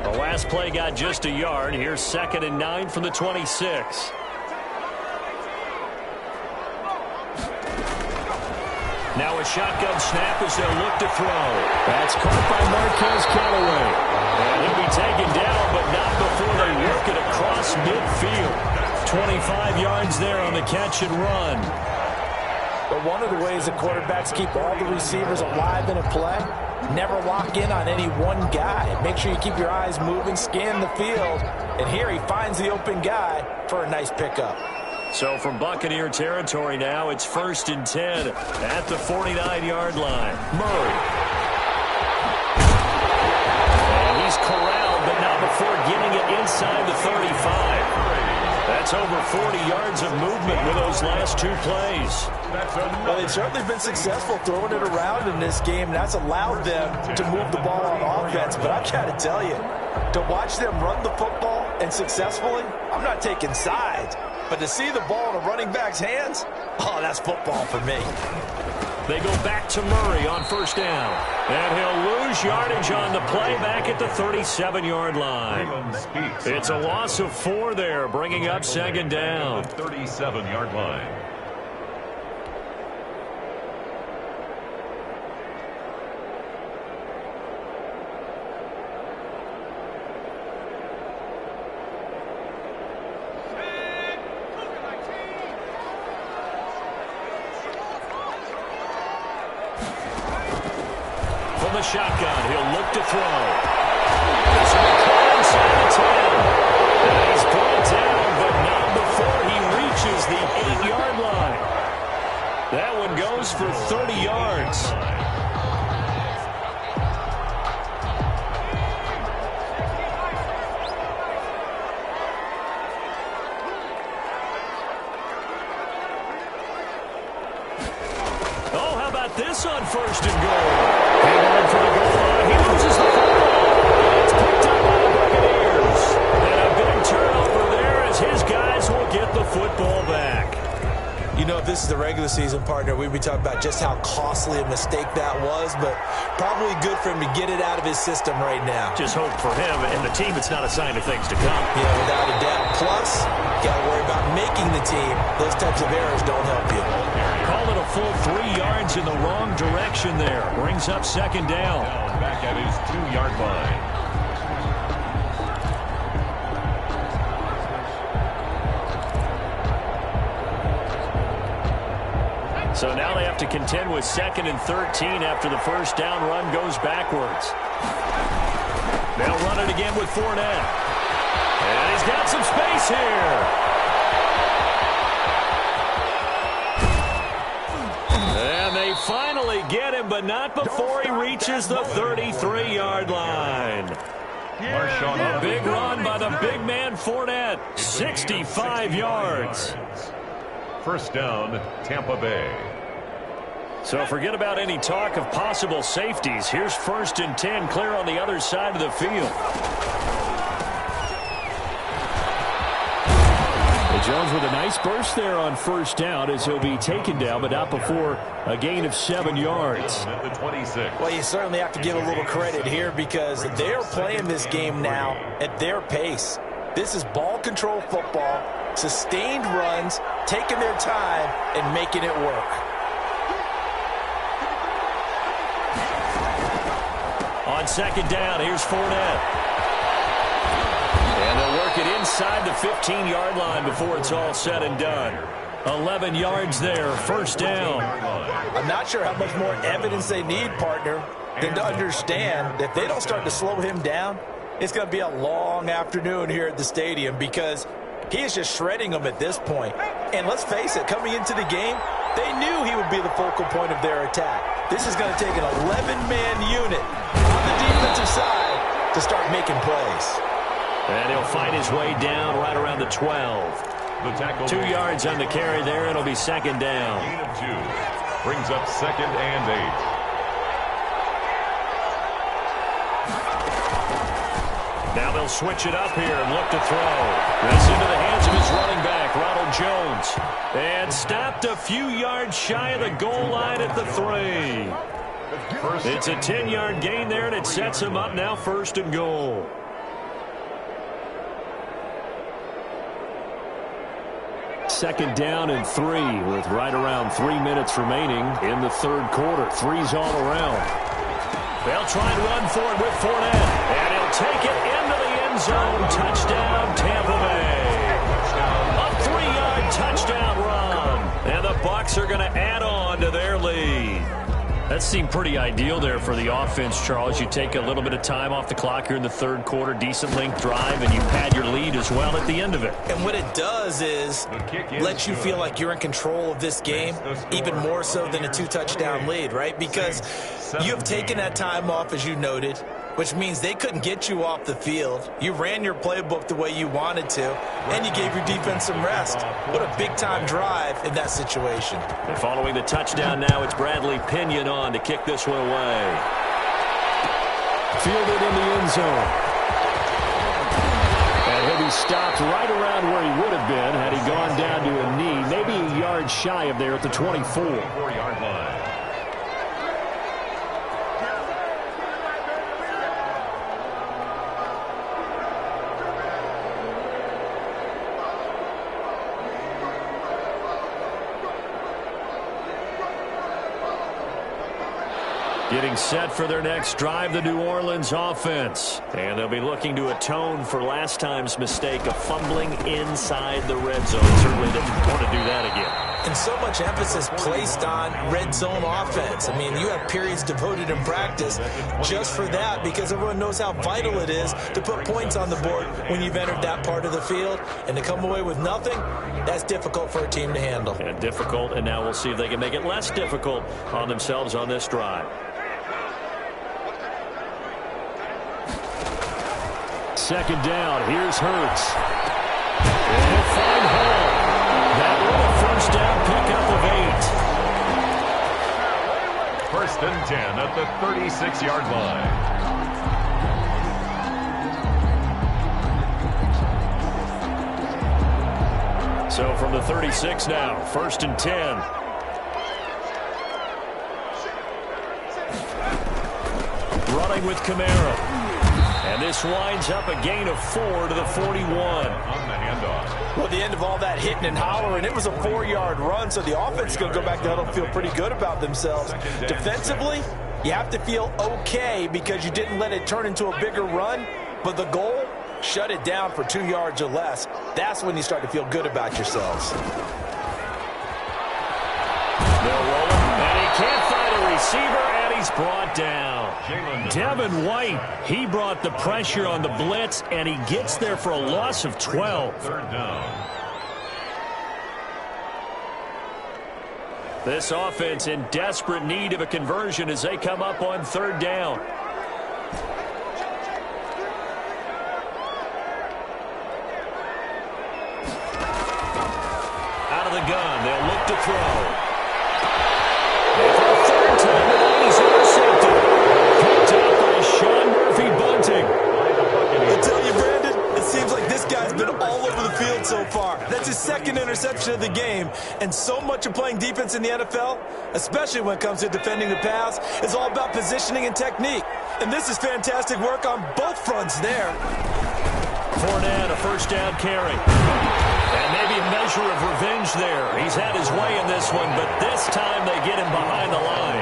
The last play got just a yard. Here's 2nd and 9 from the 26. Now a shotgun snap as they'll look to throw. That's caught by Marquez Callaway. And he'll be taken down, but not before they work it across midfield. 25 yards there on the catch and run. But one of the ways that quarterbacks keep all the receivers alive in a play, never lock in on any one guy. Make sure you keep your eyes moving, scan the field, and here he finds the open guy for a nice pickup. So from Buccaneer territory now, it's 1st and 10 at the 49-yard line. Murray. And he's corralled, but not before getting it inside the 35. That's over 40 yards of movement with those last two plays. Well, they've certainly been successful throwing it around in this game. That's allowed them to move the ball on offense. But I've got to tell you, to watch them run the football and successfully, I'm not taking sides. But to see the ball in a running back's hands, oh, that's football for me. They go back to Murray on 1st down. And he'll lose yardage on the play back at the 37-yard line. It's a loss of 4 there, bringing up 2nd down. 37-yard line. From the shotgun, he'll look to throw. This will be caught inside the 10. And he's brought down, but not before he reaches the 8-yard line. That one goes for 30 yards. Oh, how about this on 1st and goal? Heading for the goal line. He loses the football. It's picked up by the Buccaneers. And a big turnover there as his guys will the regular season, partner, we'd be talking about just how costly a mistake that was, but probably good for him to get it out of his system right now. Just hope for him and the team it's not a sign of things to come. Yeah, without a doubt. Plus, you got to worry about making the team. Those types of errors don't help you. Call it a full 3 yards in the wrong direction there. Brings up second down. Back at his 2-yard line. So now they have to contend with 2nd and 13 after the first down run goes backwards. They'll run it again with Fournette. And he's got some space here. And they finally get him, but not before he reaches the 33-yard line. A big run by the big man Fournette. 65 yards. First down, Tampa Bay. So forget about any talk of possible safeties. Here's 1st and 10, clear on the other side of the field. Jones with a nice burst there on first down as he'll be taken down, but not before a gain of 7 yards. At the 26. Well, you certainly have to give a little credit here because they're playing this game now at their pace. This is ball control football, sustained runs, taking their time, and making it work. On second down, here's Fournette. And they'll work it inside the 15-yard line before it's all said and done. 11 yards there, first down. I'm not sure how much more evidence they need, partner, than to understand that if they don't start to slow him down, it's going to be a long afternoon here at the stadium because he is just shredding them at this point. And let's face it, coming into the game, they knew he would be the focal point of their attack. This is going to take an 11-man unit on the defensive side to start making plays. And he'll find his way down right around the 12. The tackle 2 yards on the carry there. It'll be second down. Gain of 2. Brings up 2nd and 8. Now they'll switch it up here and look to throw. This into the hands of his running back, Ronald Jones. And stopped a few yards shy of the goal line at the 3. It's a 10-yard gain there, and it sets him up now 1st and goal. Second down and 3 with right around 3 minutes remaining in the third quarter. 3's all around. They'll try and run for it with Fournette. And he'll take it into the end zone. Touchdown, Tampa Bay. A 3-yard touchdown run. And the Bucs are going to add on to their lead. That seemed pretty ideal there for the offense, Charles. You take a little bit of time off the clock here in the third quarter, decent length drive, and you pad your lead as well at the end of it. And what it does is let you feel like you're in control of this game, even more so than a 2-touchdown lead, right? Because you have taken that time off, as you noted, which means they couldn't get you off the field. You ran your playbook the way you wanted to, and you gave your defense some rest. What a big-time drive in that situation. And following the touchdown now, it's Bradley Pinion on to kick this one away. Fielded in the end zone. And he'll be stopped right around where he would have been had he gone down to a knee, maybe a yard shy of there at the 24. 4-yard line. Getting set for their next drive, the New Orleans offense. And they'll be looking to atone for last time's mistake of fumbling inside the red zone. Certainly didn't want to do that again. And so much emphasis placed on red zone offense. I mean, you have periods devoted in practice just for that because everyone knows how vital it is to put points on the board when you've entered that part of the field. And to come away with nothing, that's difficult for a team to handle. And difficult, and now we'll see if they can make it less difficult on themselves on this drive. Second down, here's Hurts. And he'll find Hall. That will a first down pickup of 8. 1st and 10 at the 36-yard line. So from the 36 now, 1st and 10. trailing with Kamara. And this winds up a gain of 4 to the 41. On the handoff. Well, the end of all that hitting and hollering, it was a 4-yard run, so the offense is going to go back to huddle and feel pretty good about themselves. Defensively, you have to feel okay because you didn't let it turn into a bigger run, but the goal, shut it down for 2 yards or less. That's when you start to feel good about yourselves. They'll roll him, and he can't find a receiver, and he's brought down. Devin White, he brought the pressure on the blitz, and he gets there for a loss of 12. Third down. This offense in desperate need of a conversion as they come up on third down. Out of the gun, they'll look to throw. And for a third time tonight, he's intercepted. Picked up by Sean Murphy Bunting. I tell you, Brandon, it seems like this guy's been all over the field so far. That's his second interception of the game. And so much of playing defense in the NFL, especially when it comes to defending the pass, is all about positioning and technique. And this is fantastic work on both fronts there. Fournette, a first down carry. And maybe a measure of revenge there. He's had his way in this one, but this time they get him behind the line.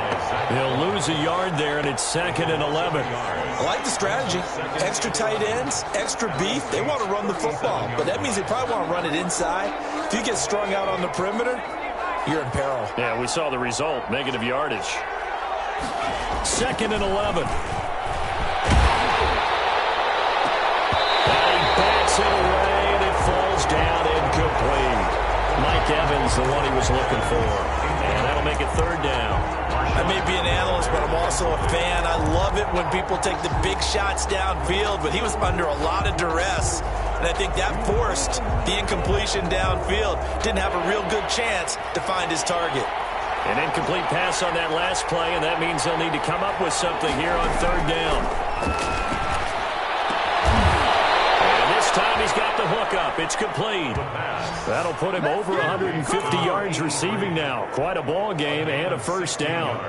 They'll lose a yard there, and it's 2nd and 11. I like the strategy. Extra tight ends, extra beef. They want to run the football, but that means they probably want to run it inside. If you get strung out on the perimeter, you're in peril. Yeah, we saw the result, negative yardage. 2nd and 11. And he backs it away, and it falls down incomplete. Mike Evans, the one he was looking for. And that'll make it third down. I may be an analyst, but I'm also a fan. I love it when people take the big shots downfield, but he was under a lot of duress. And I think that forced the incompletion downfield. Didn't have a real good chance to find his target. An incomplete pass on that last play, and that means they'll need to come up with something here on third down. And this time he's got the hook up. It's complete. That'll put him over 150 yards receiving now. Quite a ball game and a first down.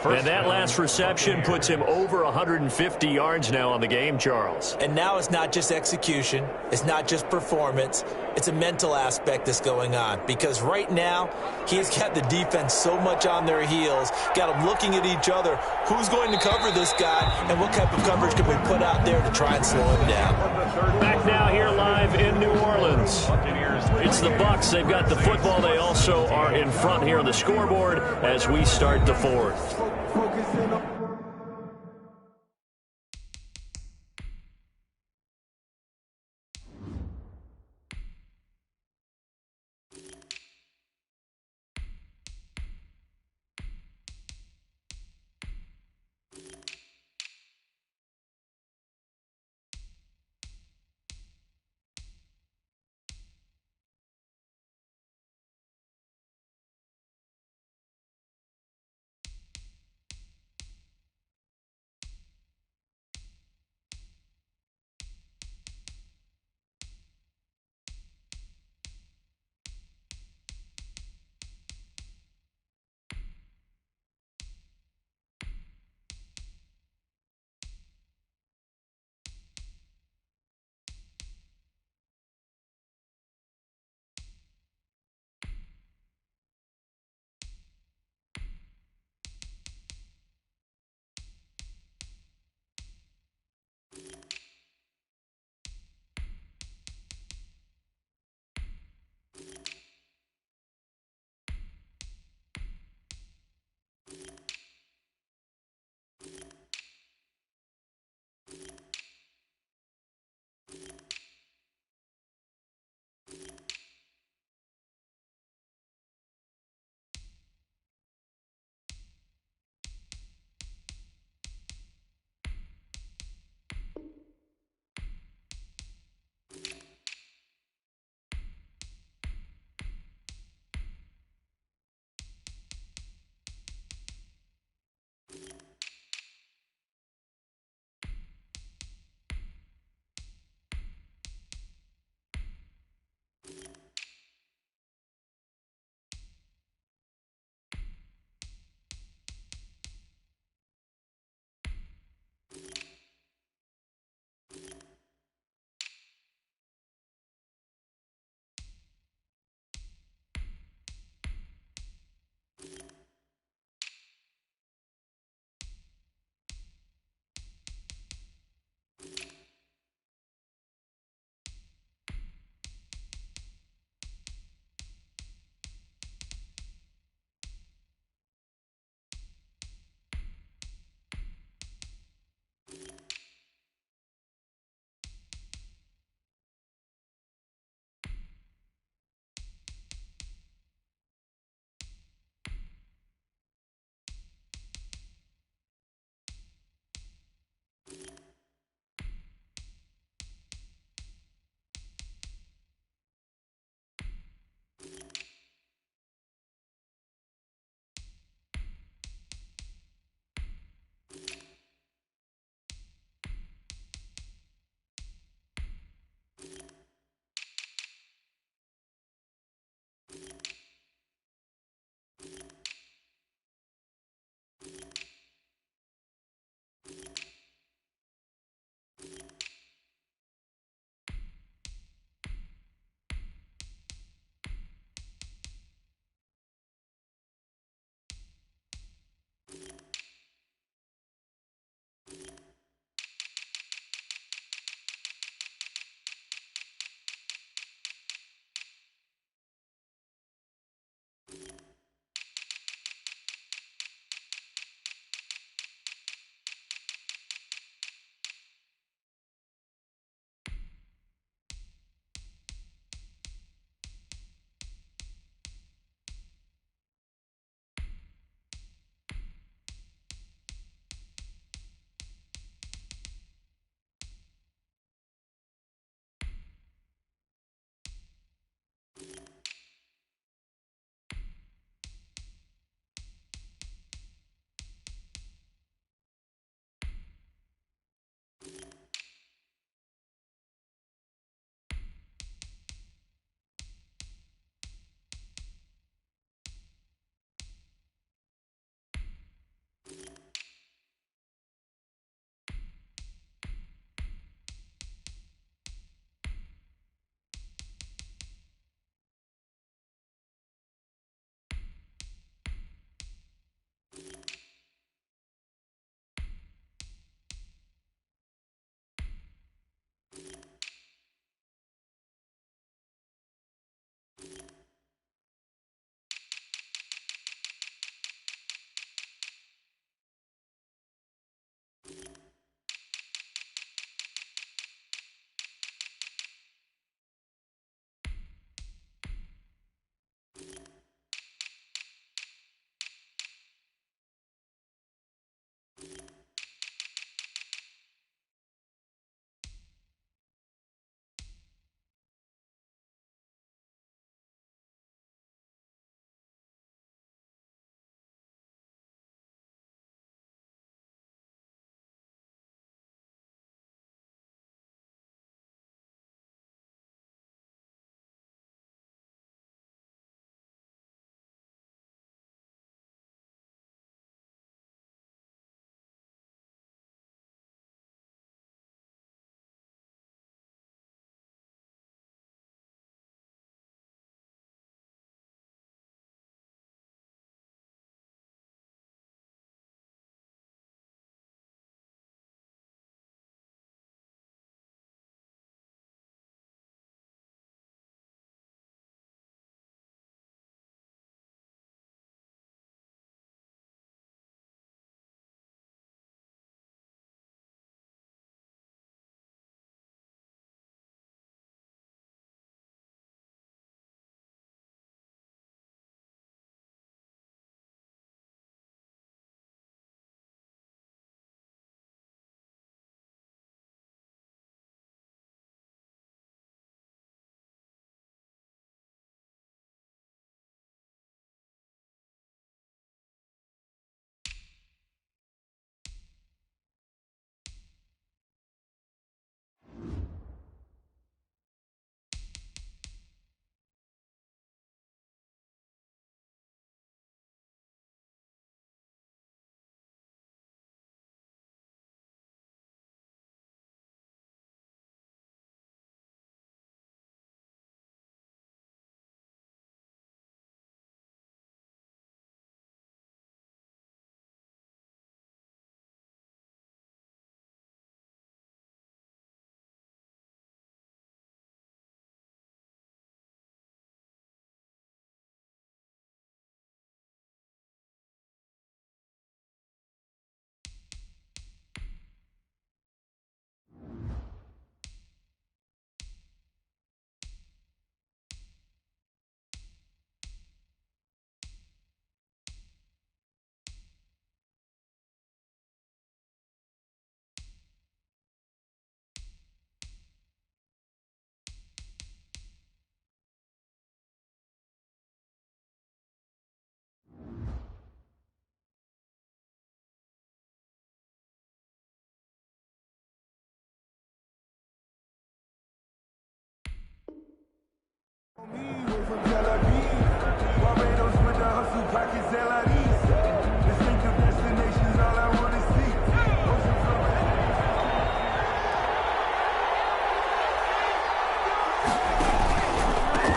And that last reception puts him over 150 yards now on the game, Charles. And now it's not just execution. It's not just performance. It's a mental aspect that's going on. Because right now, he's got the defense so much on their heels, got them looking at each other. Who's going to cover this guy, and what type of coverage can we put out there to try and slow him down? Back now here live in New Orleans. It's the Bucs. They've got the football. They also are in front here on the scoreboard as we start the fourth.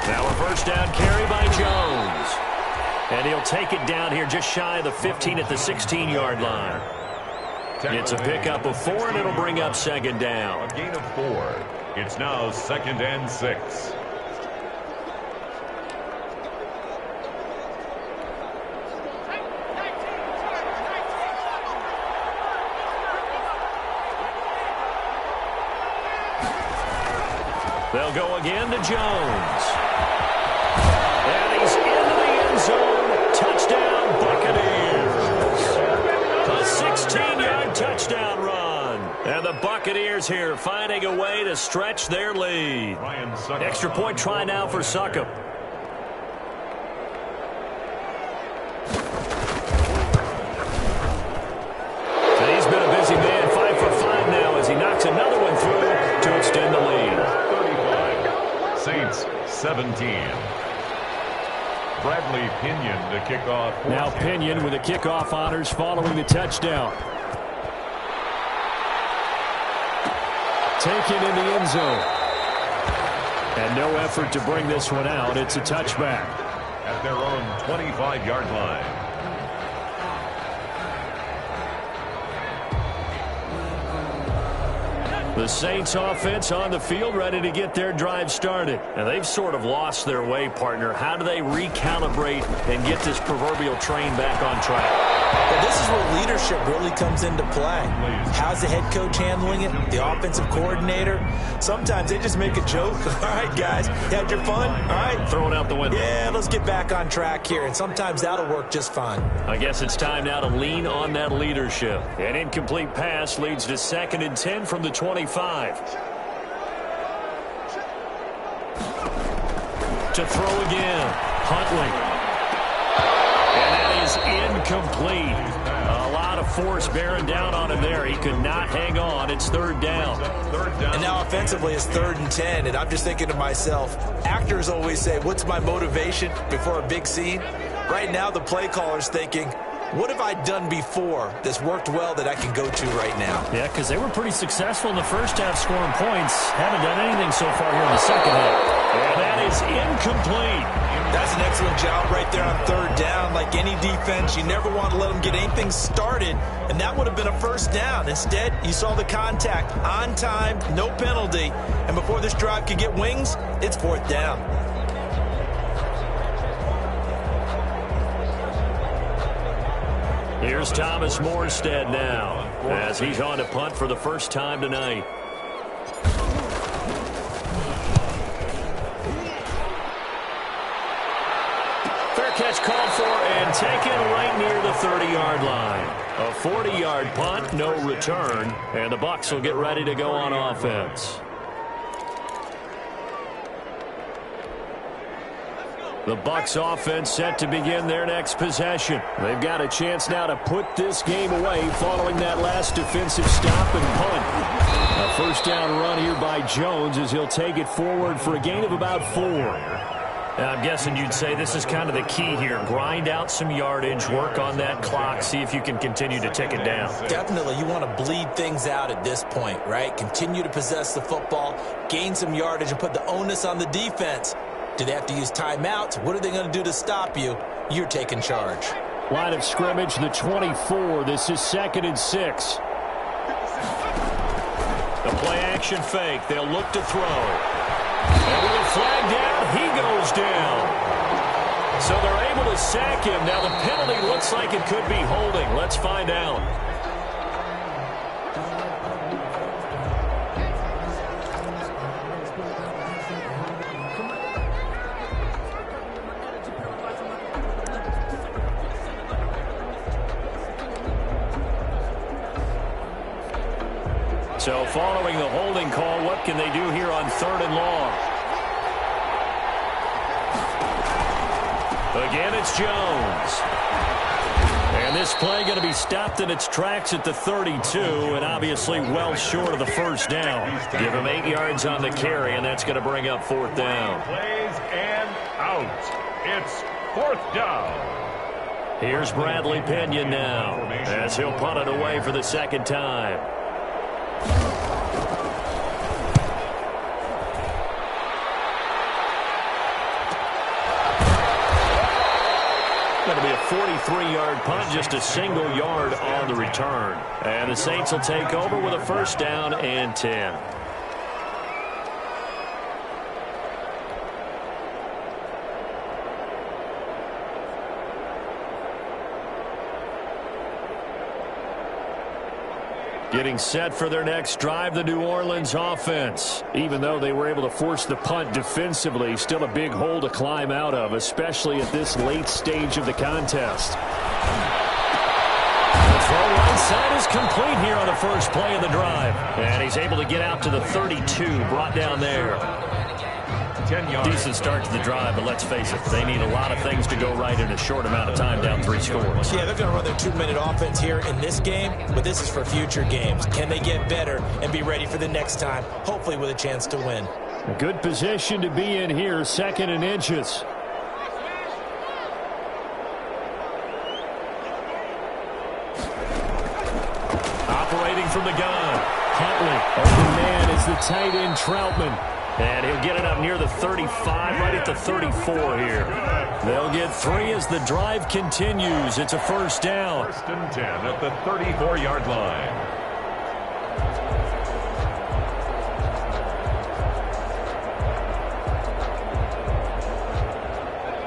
Now a first down carry by Jones. And he'll take it down here just shy of the 15 at the 16-yard line. It's a pickup of 4, and it'll bring up second down. A gain of 4. It's now 2nd and 6. They'll go again to Jones. And he's into the end zone. Touchdown, Buccaneers. A 16-yard touchdown run. And the Buccaneers here finding a way to stretch their lead. Extra point try now for Succop. And he's been a busy man, 5 for 5 now as he knocks another one through to extend the lead. Saints 17. Bradley Pinion to kick off. Now Pinion with the kickoff honors following the touchdown. Taken in the end zone. And no effort to bring this one out. It's a touchback. At their own 25-yard line. The Saints offense on the field ready to get their drive started. And they've sort of lost their way, partner. How do they recalibrate and get this proverbial train back on track? Well, this is where leadership really comes into play. How's the head coach handling it? The offensive coordinator? Sometimes they just make a joke. All right, guys, you had your fun? All right. Throw it out the window. Yeah, let's get back on track here. And sometimes that'll work just fine. I guess it's time now to lean on that leadership. An incomplete pass leads to 2nd and 10 from the 25. To throw again. Huntley. And that is incomplete. A lot of force bearing down on him there. He could not hang on. It's 3rd down. And now offensively it's 3rd and 10. And I'm just thinking to myself, actors always say, what's my motivation before a big scene? Right now the play caller's thinking, what have I done before that's worked well that I can go to right now? Yeah, because they were pretty successful in the first half scoring points. Haven't done anything so far here in the second half. And that is incomplete. That's an excellent job right there on 3rd down. Like any defense, you never want to let them get anything started, and that would have been a first down. Instead, you saw the contact on time, no penalty, and before this drive could get wings, it's 4th down. Here's Thomas Morstead now as he's on to punt for the first time tonight. Fair catch called for and taken right near the 30-yard line. A 40-yard punt, no return, and the Bucs will get ready to go on offense. The Bucs offense set to begin their next possession. They've got a chance now to put this game away following that last defensive stop and punt. A first down run here by Jones as he'll take it forward for a gain of about 4. I'm guessing you'd say this is kind of the key here. Grind out some yardage, work on that clock, see if you can continue to tick it down. Definitely, you want to bleed things out at this point, right? Continue to possess the football, gain some yardage, and put the onus on the defense. Do they have to use timeouts? What are they going to do to stop you? You're taking charge. Line of scrimmage, the 24. This is 2nd and 6. The play action fake. They'll look to throw. And with a flag down, he goes down. So they're able to sack him. Now the penalty looks like it could be holding. Let's find out. So following the holding call, what can they do here on 3rd and long? Again, it's Jones. And this play going to be stopped in its tracks at the 32, and obviously well short of the first down. Give him 8 yards on the carry, and that's going to bring up 4th down. Plays and out. It's 4th down. Here's Bradley Pinion now as he'll punt it away for the 2nd time. 23-yard punt, just a single yard on the return. And the Saints will take over with a first down and 10. Getting set for their next drive, the New Orleans offense. Even though they were able to force the punt defensively, still a big hole to climb out of, especially at this late stage of the contest. The throw right side is complete here on the first play of the drive. And he's able to get out to the 32, brought down there. 10 yards. Decent start to the drive, but let's face it, they need a lot of things to go right in a short amount of time, down 3 scores. Yeah, they're going to run their 2-minute offense here in this game, but this is for future games. Can they get better and be ready for the next time, hopefully with a chance to win? A good position to be in here, 2nd and inches. Operating from the gun, Huntley. Open man is the tight end, Troutman. And he'll get it up near the 35, right at the 34 here. They'll get 3 as the drive continues. It's a first down. 1st and 10 at the 34-yard line.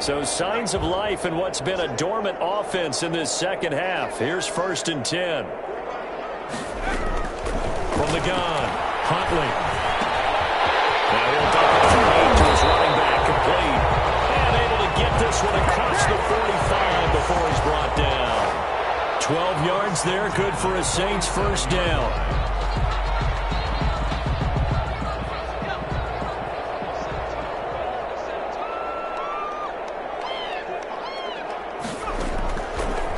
So signs of life in what's been a dormant offense in this second half. Here's 1st and 10. From the gun, Huntley. Now he'll dump it to his running back, complete. And able to get this one across the 45 before he's brought down. 12 yards there, good for a Saints first down.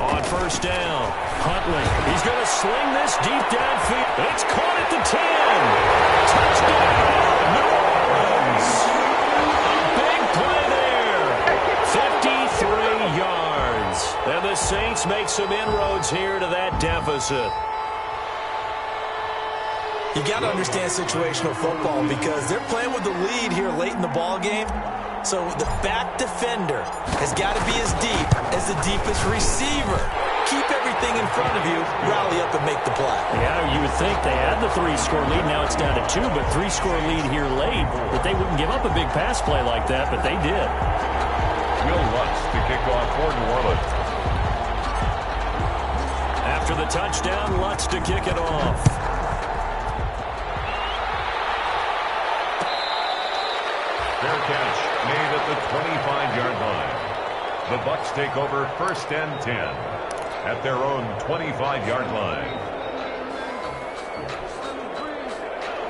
On first down, Huntley. He's going to sling this deep downfield. It's caught at the 10. Touchdown! And the Saints make some inroads here to that deficit. You got to understand situational football because they're playing with the lead here late in the ball game. So the back defender has got to be as deep as the deepest receiver. Keep everything in front of you, rally up and make the play. Yeah, you would think they had the 3-score lead. Now it's down to 2, but 3-score lead here late. That they wouldn't give up a big pass play like that, but they did. Will Lutz to kick off for New Orleans. After the touchdown, Lutz to kick it off. Fair catch made at the 25-yard line. The Bucs take over 1st and 10 at their own 25-yard line.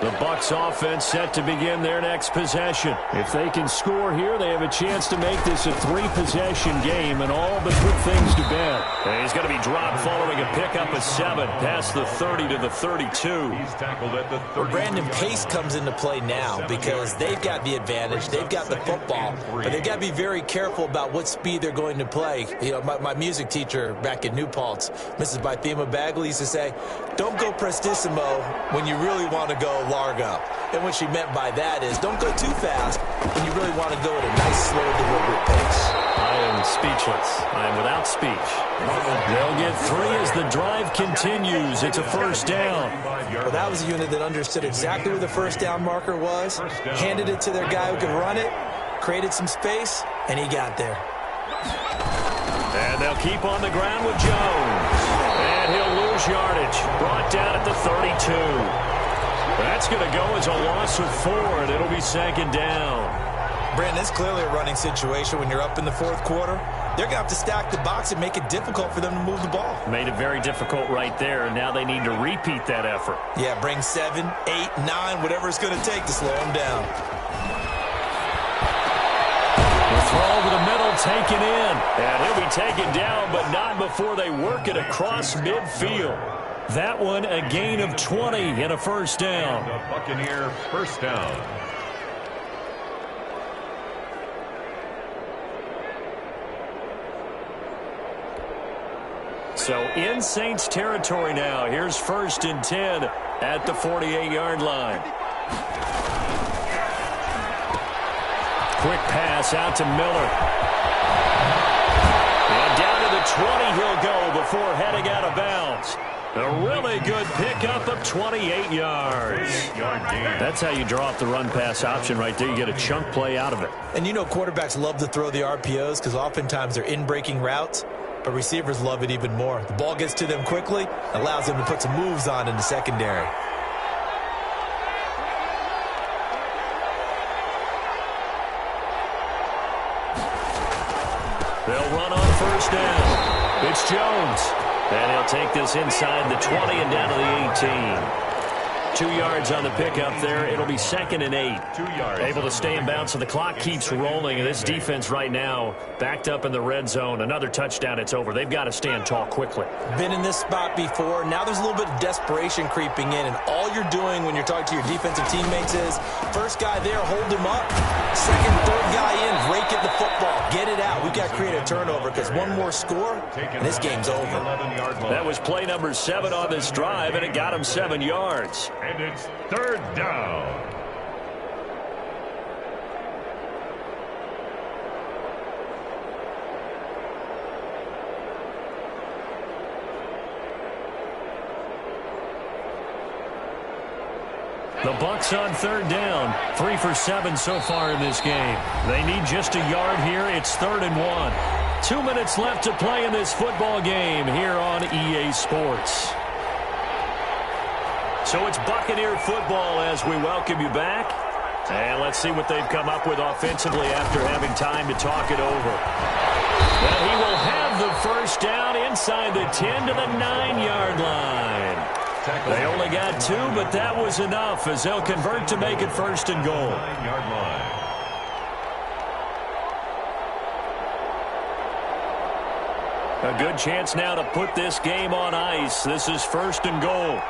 The Bucs offense set to begin their next possession. If they can score here, they have a chance to make this a 3-possession game and all but put things to bed. And he's going to be dropped following a pickup of 7 past the 30 to the 32. He's tackled at the 30. Brandon, pace comes into play now because they've got the advantage. They've got the football, but they've got to be very careful about what speed they're going to play. You know, my music teacher back in New Paltz, Mrs. Bythema Bagley, used to say, don't go prestissimo when you really want to go largo. And what she meant by that is don't go too fast when you really want to go at a nice, slow, deliberate pace. I am speechless. I am without speech. They'll get 3 as the drive continues. It's a first down. Well, that was a unit that understood exactly where the first down marker was, handed it to their guy who could run it, created some space, and he got there. And they'll keep on the ground with Jones. And he'll lose yardage. Brought down at the 32. That's going to go as a loss of 4, and it'll be 2nd down. Brandon, it's clearly a running situation when you're up in the 4th quarter. They're going to have to stack the box and make it difficult for them to move the ball. Made it very difficult right there, and now they need to repeat that effort. Yeah, bring 7, 8, 9, whatever it's going to take to slow them down. The throw over the middle, taken in. And he'll be taken down, but not before they work it across midfield. That one, a gain of 20 and a first down. The Buccaneer first down. So in Saints territory now. Here's 1st and 10 at the 48-yard line. Quick pass out to Miller. And down to the 20 he'll go before heading out of bounds. A really good pickup of 28 yards. That's how you draw up the run-pass option right there. You get a chunk play out of it. And you know quarterbacks love to throw the RPOs because oftentimes they're in-breaking routes, but receivers love it even more. The ball gets to them quickly, allows them to put some moves on in the secondary. They'll run on first down. It's Jones. And he'll take this inside the 20 and down to the 18. 2 yards on the pickup there. It'll be 2nd and 8. 2 yards. Able to stay in bounds, so the clock keeps rolling. And this defense right now backed up in the red zone. Another touchdown, it's over. They've got to stand tall quickly. Been in this spot before. Now there's a little bit of desperation creeping in. And all you're doing when you're talking to your defensive teammates is, first guy there, hold him up. Second, third guy in, rake at the football. Get it out. We've got to create a turnover because one more score, and this game's over. That was play number 7 on this drive, and it got him 7 yards. And it's 3rd down. The Bucs on 3rd down. 3 for 7 so far in this game. They need just a yard here. It's 3rd and 1. 2 minutes left to play in this football game here on EA Sports. So it's Buccaneer football as we welcome you back. And let's see what they've come up with offensively after having time to talk it over. Well, he will have the first down inside the 10 to the 9-yard line. They only got 2, but that was enough as they'll convert to make it 1st and goal. 9-yard line. A good chance now to put this game on ice. This is 1st and goal.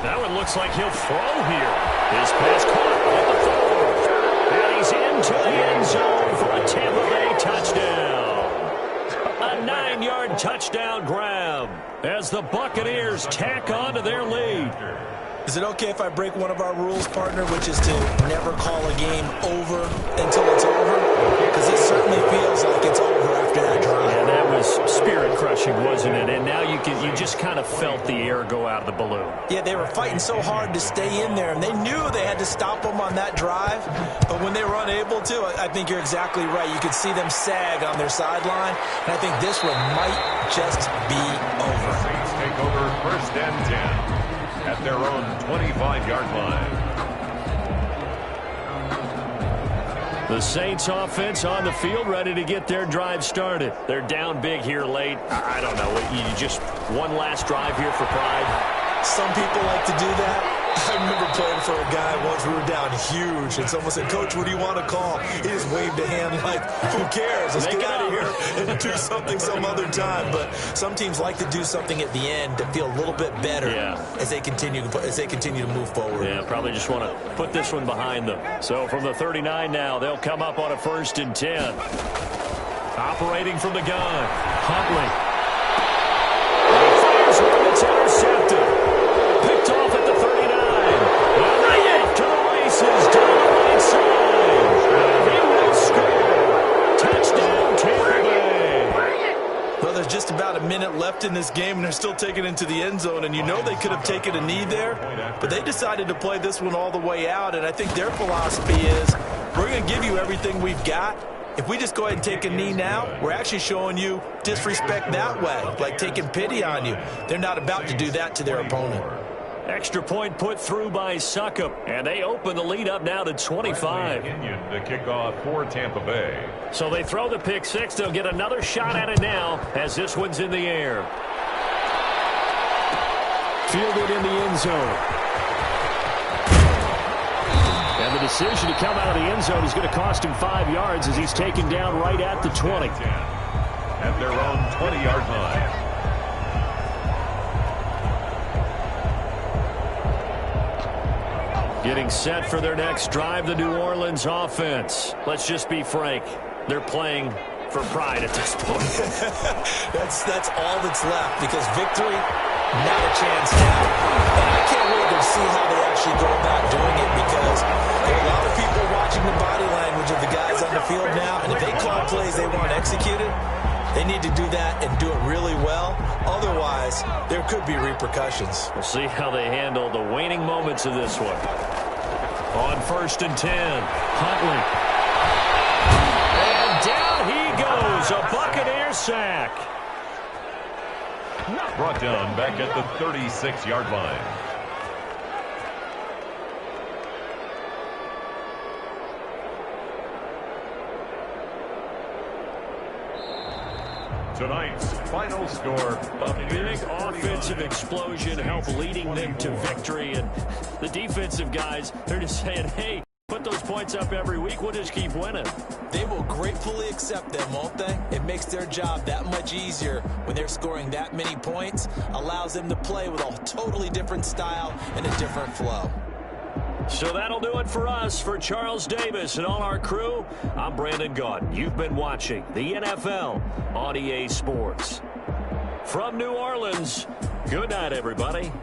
That one looks like he'll throw here. His pass caught at the 4. And he's into the end zone for a Tampa Bay touchdown. A 9-yard touchdown grab as the Buccaneers tack on to their lead. Is it okay if I break one of our rules, partner, which is to never call a game over until it's over? Because it certainly feels like it's over after that drive. Yeah, that was spirit-crushing, wasn't it? And now you just kind of felt the air go out of the balloon. Yeah, they were fighting so hard to stay in there, and they knew they had to stop them on that drive. But when they were unable to, I think you're exactly right. You could see them sag on their sideline, and I think this one might just be over. Saints take over 1st and 10 at their own 25-yard line. The Saints offense on the field ready to get their drive started. They're down big here late. I don't know. You just one last drive here for pride. Some people like to do that. I remember playing for a guy once. We were down huge, and someone said, "Coach, what do you want to call?" He just waved a hand like, "Who cares? Let's get out of here and do something some other time." But some teams like to do something at the end to feel a little bit better as they continue to move forward. Yeah, probably just want to put this one behind them. So from the 39 now, they'll come up on a 1st and 10. Operating from the gun, Huntley. He fires one that's intercepted. Picked off at the 39. Right off to the races down the right side. He will score. Touchdown, Tampa Bay. Well, there's just about a minute left in this game, and they're still taking it into the end zone. And you know they could have taken a knee there, but they decided to play this one all the way out. And I think their philosophy is, we're going to give you everything we've got. If we just go ahead and take a knee now, we're actually showing you disrespect that way, like taking pity on you. They're not about to do that to their opponent. Extra point put through by Succop, and they open the lead up now to 25. To kick off for Tampa Bay. So they throw the pick 6. They'll get another shot at it now as this one's in the air. Fielded in the end zone. And the decision to come out of the end zone is going to cost him 5 yards as he's taken down right at the 20. At their own 20-yard line. Getting set for their next drive, the New Orleans offense. Let's just be frank. They're playing for for pride at this point. That's all that's left, because victory, not a chance now. And I can't wait to see how they actually go about doing it, because there are a lot of people watching the body language of the guys on the field now, and if they call plays they want executed, they need to do that and do it really well. Otherwise, there could be repercussions. We'll see how they handle the waning moments of this one. On 1st and 10, Huntley. And down he goes, a Buccaneer sack. Brought down back at the 36-yard line. Tonight's final score. A big offensive explosion helped leading them to victory. And the defensive guys, they're just saying, hey, put those points up every week. We'll just keep winning. They will gratefully accept them, won't they? It makes their job that much easier when they're scoring that many points. Allows them to play with a totally different style and a different flow. So that'll do it for us. For Charles Davis and all our crew, I'm Brandon Gaudin. You've been watching the NFL on EA Sports. From New Orleans, good night, everybody.